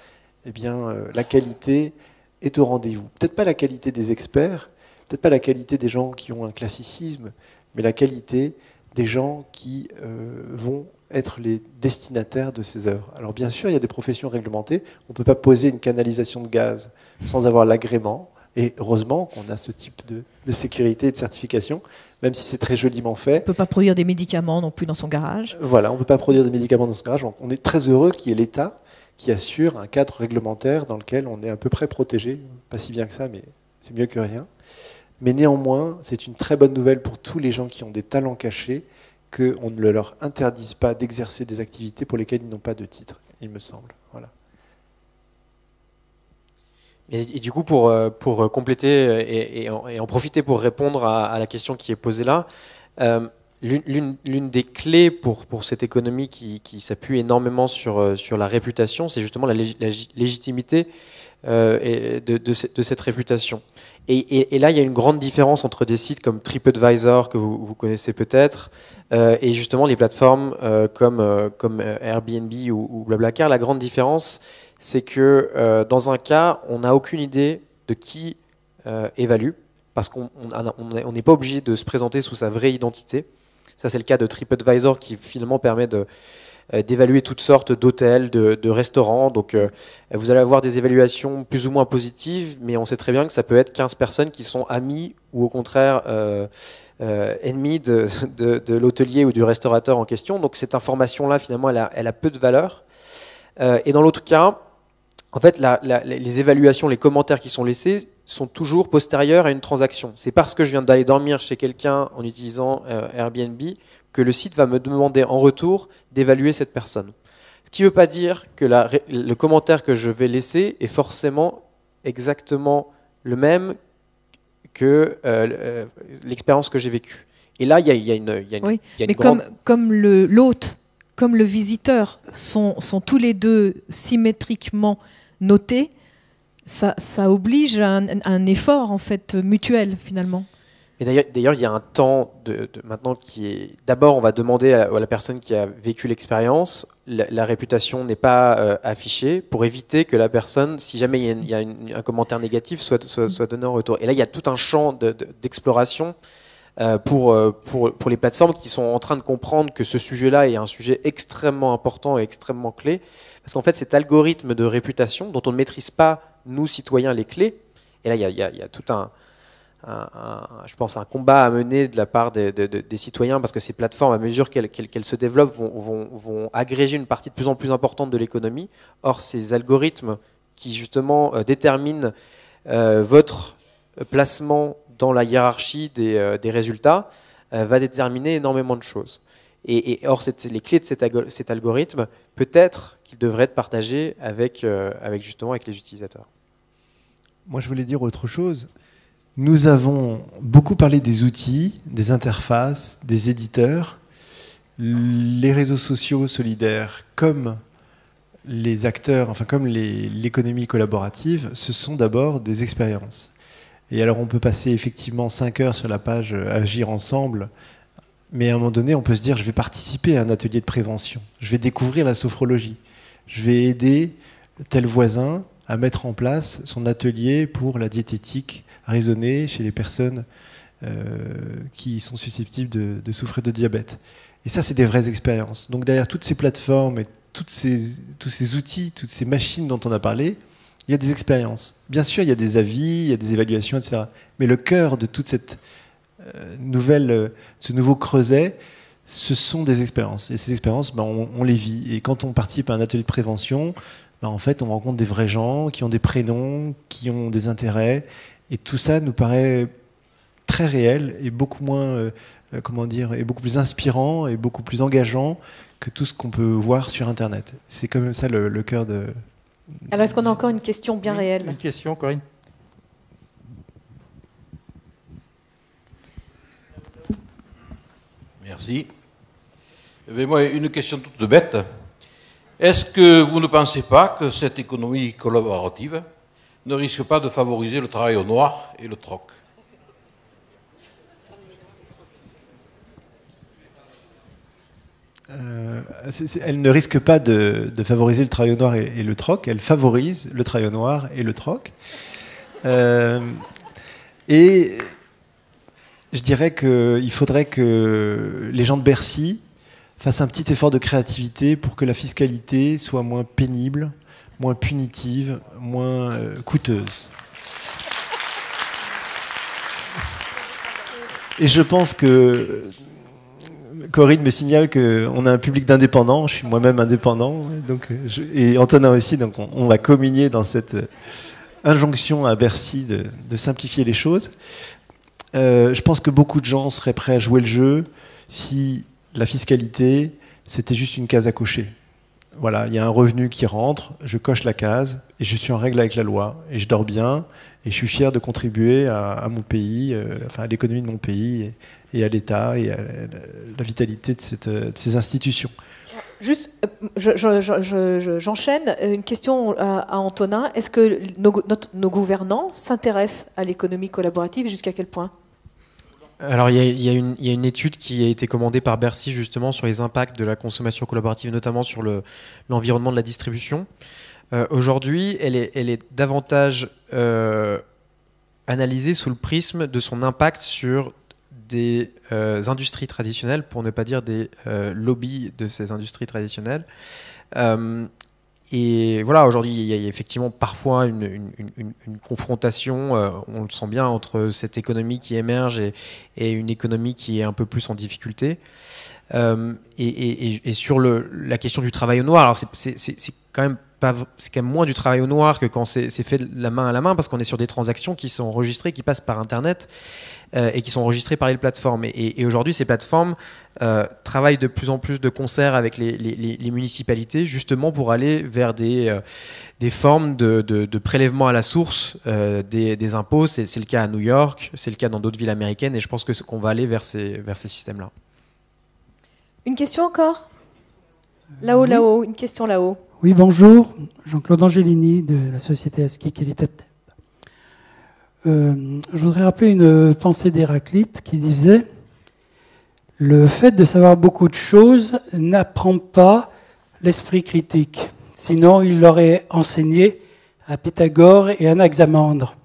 eh bien, la qualité est au rendez-vous. Peut-être pas la qualité des experts, peut-être pas la qualité des gens qui ont un classicisme, mais la qualité des gens qui vont être les destinataires de ces œuvres. Alors bien sûr, il y a des professions réglementées. On ne peut pas poser une canalisation de gaz sans avoir l'agrément. Et heureusement qu'on a ce type de sécurité et de certification, même si c'est très joliment fait. On ne peut pas produire des médicaments non plus dans son garage. Voilà, on ne peut pas produire des médicaments dans son garage. Donc on est très heureux qu'il y ait l'État qui assure un cadre réglementaire dans lequel on est à peu près protégé. Pas si bien que ça, mais c'est mieux que rien. Mais néanmoins, c'est une très bonne nouvelle pour tous les gens qui ont des talents cachés qu'on ne leur interdise pas d'exercer des activités pour lesquelles ils n'ont pas de titre, il me semble. Voilà. Et du coup, pour compléter et en profiter pour répondre à la question qui est posée là, l'une des clés pour cette économie qui s'appuie énormément sur la réputation, c'est justement la légitimité de cette réputation. Et là, il y a une grande différence entre des sites comme TripAdvisor, que vous connaissez peut-être, et justement les plateformes comme Airbnb ou Blablacar. La grande différence, c'est que dans un cas, on n'a aucune idée de qui évalue, parce qu'on n'est pas obligé de se présenter sous sa vraie identité. Ça, c'est le cas de TripAdvisor qui finalement permet d'évaluer toutes sortes d'hôtels, de restaurants. Donc, vous allez avoir des évaluations plus ou moins positives, mais on sait très bien que ça peut être 15 personnes qui sont amies ou au contraire ennemies de l'hôtelier ou du restaurateur en question. Donc, cette information-là, finalement, elle a peu de valeur. Et dans l'autre cas, en fait, les évaluations, les commentaires qui sont laissés sont toujours postérieurs à une transaction. C'est parce que je viens d'aller dormir chez quelqu'un en utilisant Airbnb que le site va me demander en retour d'évaluer cette personne. Ce qui ne veut pas dire que le commentaire que je vais laisser est forcément exactement le même que l'expérience que j'ai vécue. Et là, il y a une mais grande... comme l'hôte, comme le visiteur sont tous les deux symétriquement notés, ça oblige à un effort en fait mutuel finalement. Mais d'ailleurs, il y a un temps maintenant qui est... D'abord, on va demander à la personne qui a vécu l'expérience, la réputation n'est pas affichée, pour éviter que la personne, si jamais il y a un commentaire négatif, soit donné en retour. Et là, il y a tout un champ d'exploration pour les plateformes qui sont en train de comprendre que ce sujet-là est un sujet extrêmement important et extrêmement clé. Parce qu'en fait, cet algorithme de réputation, dont on ne maîtrise pas, nous, citoyens, les clés, et là, il y a tout je pense, un combat à mener de la part des citoyens, parce que ces plateformes, à mesure qu'elles se développent, vont agréger une partie de plus en plus importante de l'économie. Or, ces algorithmes qui, justement, déterminent votre placement dans la hiérarchie des résultats, va déterminer énormément de choses. Or, les clés de cet algorithme, peut-être qu'ils devraient être partagés avec les utilisateurs. Moi, je voulais dire autre chose. Nous avons beaucoup parlé des outils, des interfaces, des éditeurs. Les réseaux sociaux solidaires, comme les acteurs, enfin comme l'économie collaborative, ce sont d'abord des expériences. Et alors on peut passer effectivement 5 heures sur la page Agir ensemble, mais à un moment donné, on peut se dire, je vais participer à un atelier de prévention, je vais découvrir la sophrologie, je vais aider tel voisin à mettre en place son atelier pour la diététique raisonnée chez les personnes qui sont susceptibles de souffrir de diabète. Et ça, c'est des vraies expériences. Donc derrière toutes ces plateformes et tous ces outils, toutes ces machines dont on a parlé, il y a des expériences. Bien sûr, il y a des avis, il y a des évaluations, etc. Mais le cœur de toute cette ce nouveau creuset, ce sont des expériences. Et ces expériences, on les vit. Et quand on participe à un atelier de prévention, en fait, on rencontre des vrais gens qui ont des prénoms, qui ont des intérêts. Et tout ça nous paraît très réel et beaucoup moins, et beaucoup plus inspirant et beaucoup plus engageant que tout ce qu'on peut voir sur Internet. C'est quand même ça le cœur de... Alors, est-ce qu'on a encore une question bien réelle ? Une question, Corinne ? Merci. Moi, une question toute bête. Est-ce que vous ne pensez pas que cette économie collaborative ne risque pas de favoriser le travail au noir et le troc ? Elle ne risque pas de favoriser le travail au noir et le troc, elle favorise le travail au noir et le troc. Et je dirais qu'il faudrait que les gens de Bercy fassent un petit effort de créativité pour que la fiscalité soit moins pénible, moins punitive, moins coûteuse. Et je pense que Corinne me signale qu'on a un public d'indépendants, je suis moi-même indépendant, et Antonin aussi, donc on va communier dans cette injonction à Bercy de simplifier les choses. Je pense que beaucoup de gens seraient prêts à jouer le jeu si la fiscalité, c'était juste une case à cocher. Voilà, il y a un revenu qui rentre, je coche la case, et je suis en règle avec la loi, et je dors bien, et je suis fier de contribuer à mon pays, à l'économie de mon pays, et à l'État, et à la vitalité de ces institutions. Juste, j'enchaîne. Une question à Antonin. Est-ce que nos gouvernants s'intéressent à l'économie collaborative et jusqu'à quel point ? Alors, il y a une étude qui a été commandée par Bercy justement sur les impacts de la consommation collaborative, notamment sur l'environnement de la distribution. Aujourd'hui, elle est davantage analysée sous le prisme de son impact sur des industries traditionnelles, pour ne pas dire des lobbies de ces industries traditionnelles. Et voilà, aujourd'hui, il y a effectivement parfois une confrontation, on le sent bien, entre cette économie qui émerge et une économie qui est un peu plus en difficulté. Et sur la question du travail au noir, alors c'est quand même moins du travail au noir que quand c'est fait de la main à la main, parce qu'on est sur des transactions qui sont enregistrées, qui passent par Internet et qui sont enregistrées par les plateformes. Et aujourd'hui, ces plateformes travaillent de plus en plus de concert avec les municipalités, justement pour aller vers des formes de prélèvement à la source des impôts. C'est le cas à New York, c'est le cas dans d'autres villes américaines, et je pense qu'on va aller vers ces systèmes-là. Une question encore ? Là-haut, là-haut, une question là-haut. Oui, bonjour, Jean-Claude Angelini de la société Aski Qualité. Je voudrais rappeler une pensée d'Héraclite qui disait « Le fait de savoir beaucoup de choses n'apprend pas l'esprit critique, sinon il l'aurait enseigné à Pythagore et Anaximandre. »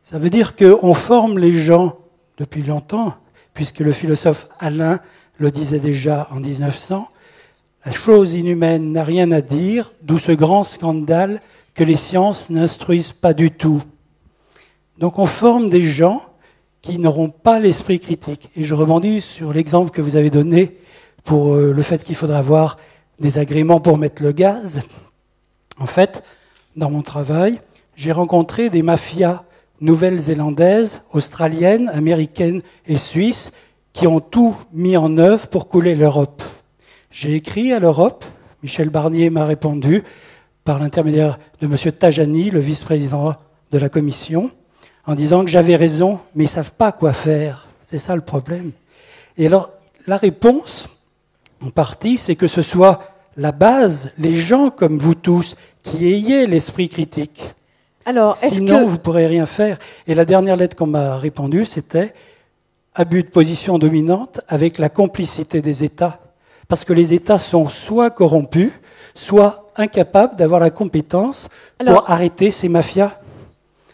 Ça veut dire qu'on forme les gens depuis longtemps, puisque le philosophe Alain le disait déjà en 1900, la chose inhumaine n'a rien à dire, d'où ce grand scandale que les sciences n'instruisent pas du tout. Donc on forme des gens qui n'auront pas l'esprit critique. Et je rebondis sur l'exemple que vous avez donné pour le fait qu'il faudra avoir des agréments pour mettre le gaz. En fait, dans mon travail, j'ai rencontré des mafias nouvelles-zélandaises, australiennes, américaines et suisses qui ont tout mis en œuvre pour couler l'Europe. J'ai écrit à l'Europe, Michel Barnier m'a répondu par l'intermédiaire de M. Tajani, le vice-président de la Commission, en disant que j'avais raison, mais ils ne savent pas quoi faire. C'est ça le problème. Et alors, la réponse, en partie, c'est que ce soit la base, les gens comme vous tous, qui ayez l'esprit critique. Alors, sinon, vous ne pourrez rien faire. Et la dernière lettre qu'on m'a répondue, c'était abus de position dominante avec la complicité des États. Parce que les États sont soit corrompus, soit incapables d'avoir la compétence pour arrêter ces mafias.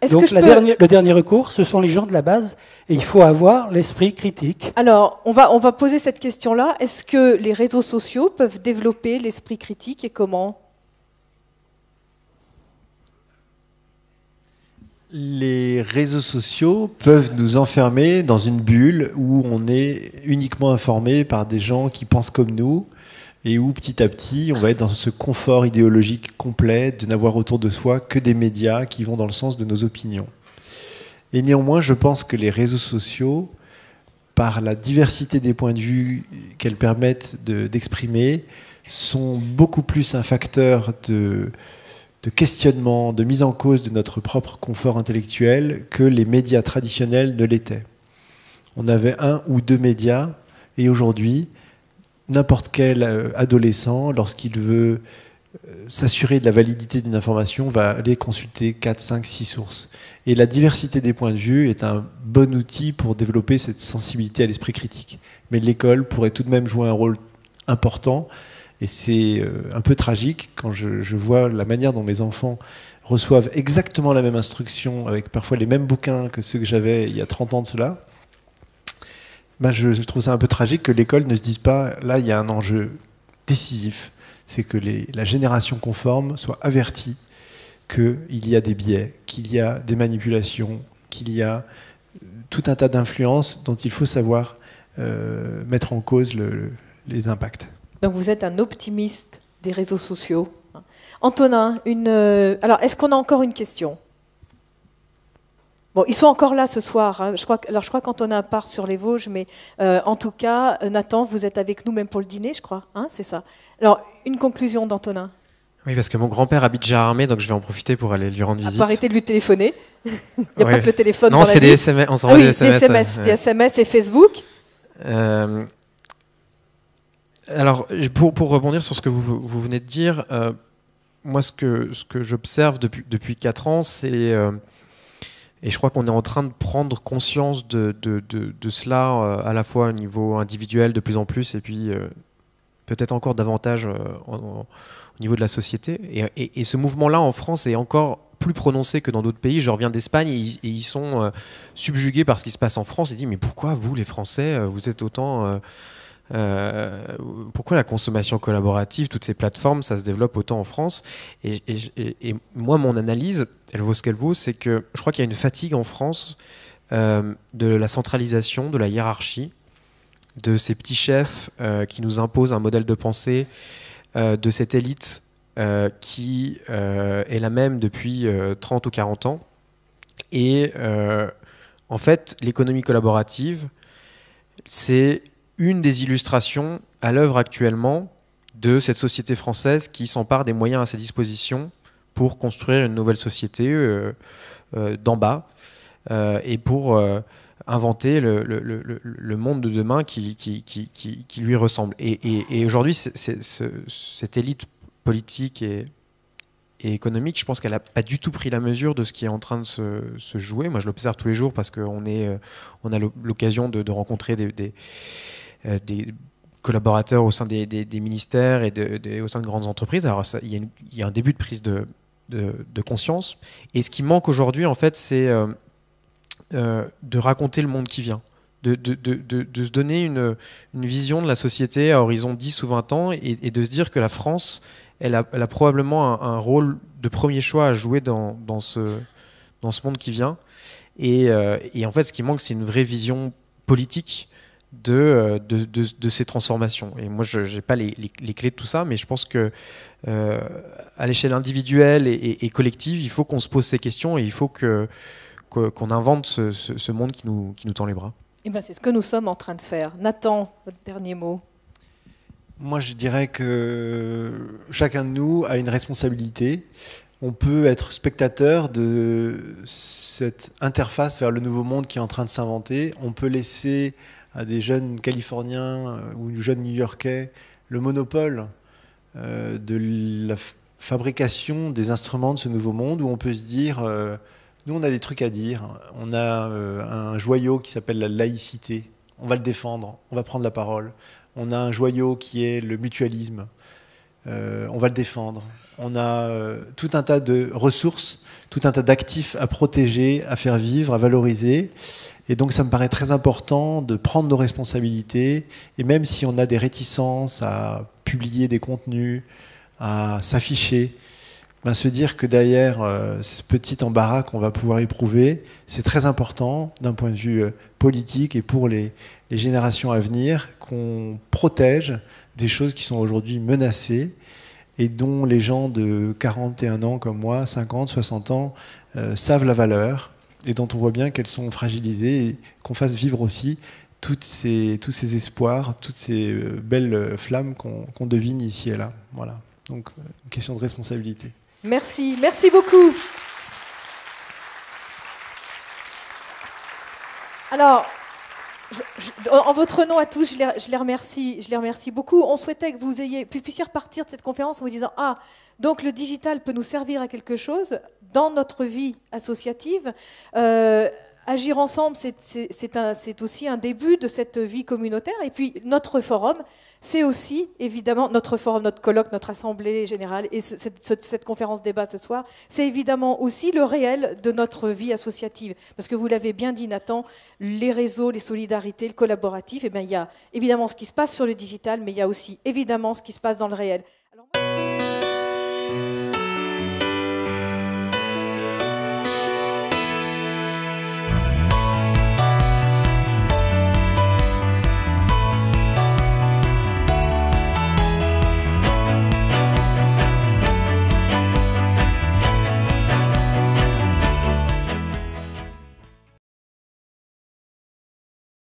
Donc le dernier recours, ce sont les gens de la base, et il faut avoir l'esprit critique. Alors, on va poser cette question-là. Est-ce que les réseaux sociaux peuvent développer l'esprit critique et comment ? Les réseaux sociaux peuvent nous enfermer dans une bulle où on est uniquement informé par des gens qui pensent comme nous et où petit à petit on va être dans ce confort idéologique complet de n'avoir autour de soi que des médias qui vont dans le sens de nos opinions. Et néanmoins, je pense que les réseaux sociaux, par la diversité des points de vue qu'elles permettent d'exprimer, sont beaucoup plus un facteur de questionnement, de mise en cause de notre propre confort intellectuel que les médias traditionnels ne l'étaient. On avait 1 ou 2 médias, et aujourd'hui, n'importe quel adolescent, lorsqu'il veut s'assurer de la validité d'une information, va aller consulter 4, 5, 6 sources. Et la diversité des points de vue est un bon outil pour développer cette sensibilité à l'esprit critique. Mais l'école pourrait tout de même jouer un rôle important. Et c'est un peu tragique quand je vois la manière dont mes enfants reçoivent exactement la même instruction, avec parfois les mêmes bouquins que ceux que j'avais il y a 30 ans de cela. Ben je trouve ça un peu tragique que l'école ne se dise pas, là il y a un enjeu décisif, c'est que la génération conforme soit avertie qu'il y a des biais, qu'il y a des manipulations, qu'il y a tout un tas d'influences dont il faut savoir mettre en cause les impacts. Donc vous êtes un optimiste des réseaux sociaux. Antonin, alors est-ce qu'on a encore une question ? Bon, ils sont encore là ce soir. Hein. Je crois qu'Antonin part sur les Vosges, mais en tout cas, Nathan, vous êtes avec nous même pour le dîner, je crois. Hein, c'est ça. Alors, une conclusion d'Antonin. Oui, parce que mon grand-père habite Gérardmer, donc je vais en profiter pour aller lui rendre visite. Faut arrêter de lui téléphoner. Il n'y a pas que le téléphone. Non, on se fait des SMS, on s'envoie des SMS. Des SMS et Facebook. Alors, pour rebondir sur ce que vous venez de dire, moi, ce que j'observe depuis 4 ans, c'est... et je crois qu'on est en train de prendre conscience de cela, à la fois au niveau individuel de plus en plus, et puis peut-être encore davantage au niveau de la société. Et ce mouvement-là, en France, est encore plus prononcé que dans d'autres pays. Je reviens d'Espagne, et ils sont subjugués par ce qui se passe en France. Ils disent, mais pourquoi vous, les Français, vous êtes autant... pourquoi la consommation collaborative, toutes ces plateformes, ça se développe autant en France ? Et moi, mon analyse, elle vaut ce qu'elle vaut, c'est que je crois qu'il y a une fatigue en France de la centralisation, de la hiérarchie, de ces petits chefs qui nous imposent un modèle de pensée, de cette élite qui est la même depuis 30 ou 40 ans. Et en fait, l'économie collaborative, c'est une des illustrations à l'œuvre actuellement de cette société française qui s'empare des moyens à sa disposition pour construire une nouvelle société d'en bas et pour inventer le monde de demain qui lui ressemble. Et aujourd'hui, cette élite politique économique, je pense qu'elle n'a pas du tout pris la mesure de ce qui est en train de se jouer. Moi, je l'observe tous les jours parce qu'on a l'occasion de rencontrer des collaborateurs au sein des ministères et au sein de grandes entreprises. Alors, il y a un début de prise de conscience. Et ce qui manque aujourd'hui, en fait, c'est de raconter le monde qui vient. De se donner une vision de la société à horizon 10 ou 20 ans et de se dire que la France, elle a probablement un rôle de premier choix à jouer dans ce monde qui vient. Et en fait, ce qui manque, c'est une vraie vision politique de ces transformations. Et moi, je n'ai pas les clés de tout ça, mais je pense que à l'échelle individuelle et collective, il faut qu'on se pose ces questions et il faut qu'on invente ce monde qui nous tend les bras. Eh ben, c'est ce que nous sommes en train de faire. Nathan, votre dernier mot. Moi, je dirais que chacun de nous a une responsabilité. On peut être spectateur de cette interface vers le nouveau monde qui est en train de s'inventer. On peut laisser à des jeunes Californiens ou jeunes New-Yorkais le monopole de la fabrication des instruments de ce nouveau monde, où on peut se dire... Nous, on a des trucs à dire. On a un joyau qui s'appelle la laïcité. On va le défendre. On va prendre la parole. On a un joyau qui est le mutualisme. On va le défendre. On a tout un tas de ressources, tout un tas d'actifs à protéger, à faire vivre, à valoriser. Et donc, ça me paraît très important de prendre nos responsabilités. Et même si on a des réticences à publier des contenus, à s'afficher, se dire que derrière ce petit embarras qu'on va pouvoir éprouver, c'est très important d'un point de vue politique et pour les générations à venir, qu'on protège des choses qui sont aujourd'hui menacées et dont les gens de 41 ans comme moi, 50, 60 ans, savent la valeur et dont on voit bien qu'elles sont fragilisées et qu'on fasse vivre aussi tous ces espoirs, toutes ces belles flammes qu'on devine ici et là. Voilà. Donc, une question de responsabilité. Merci beaucoup. Alors, en votre nom à tous, je les remercie beaucoup. On souhaitait que vous puissiez repartir de cette conférence en vous disant donc le digital peut nous servir à quelque chose dans notre vie associative. Agir ensemble, c'est aussi un début de cette vie communautaire. Et puis notre forum, c'est aussi évidemment notre forum, notre colloque, notre assemblée générale et cette conférence débat ce soir, c'est évidemment aussi le réel de notre vie associative. Parce que vous l'avez bien dit, Nathan, les réseaux, les solidarités, le collaboratif, il y a évidemment ce qui se passe sur le digital, mais il y a aussi évidemment ce qui se passe dans le réel.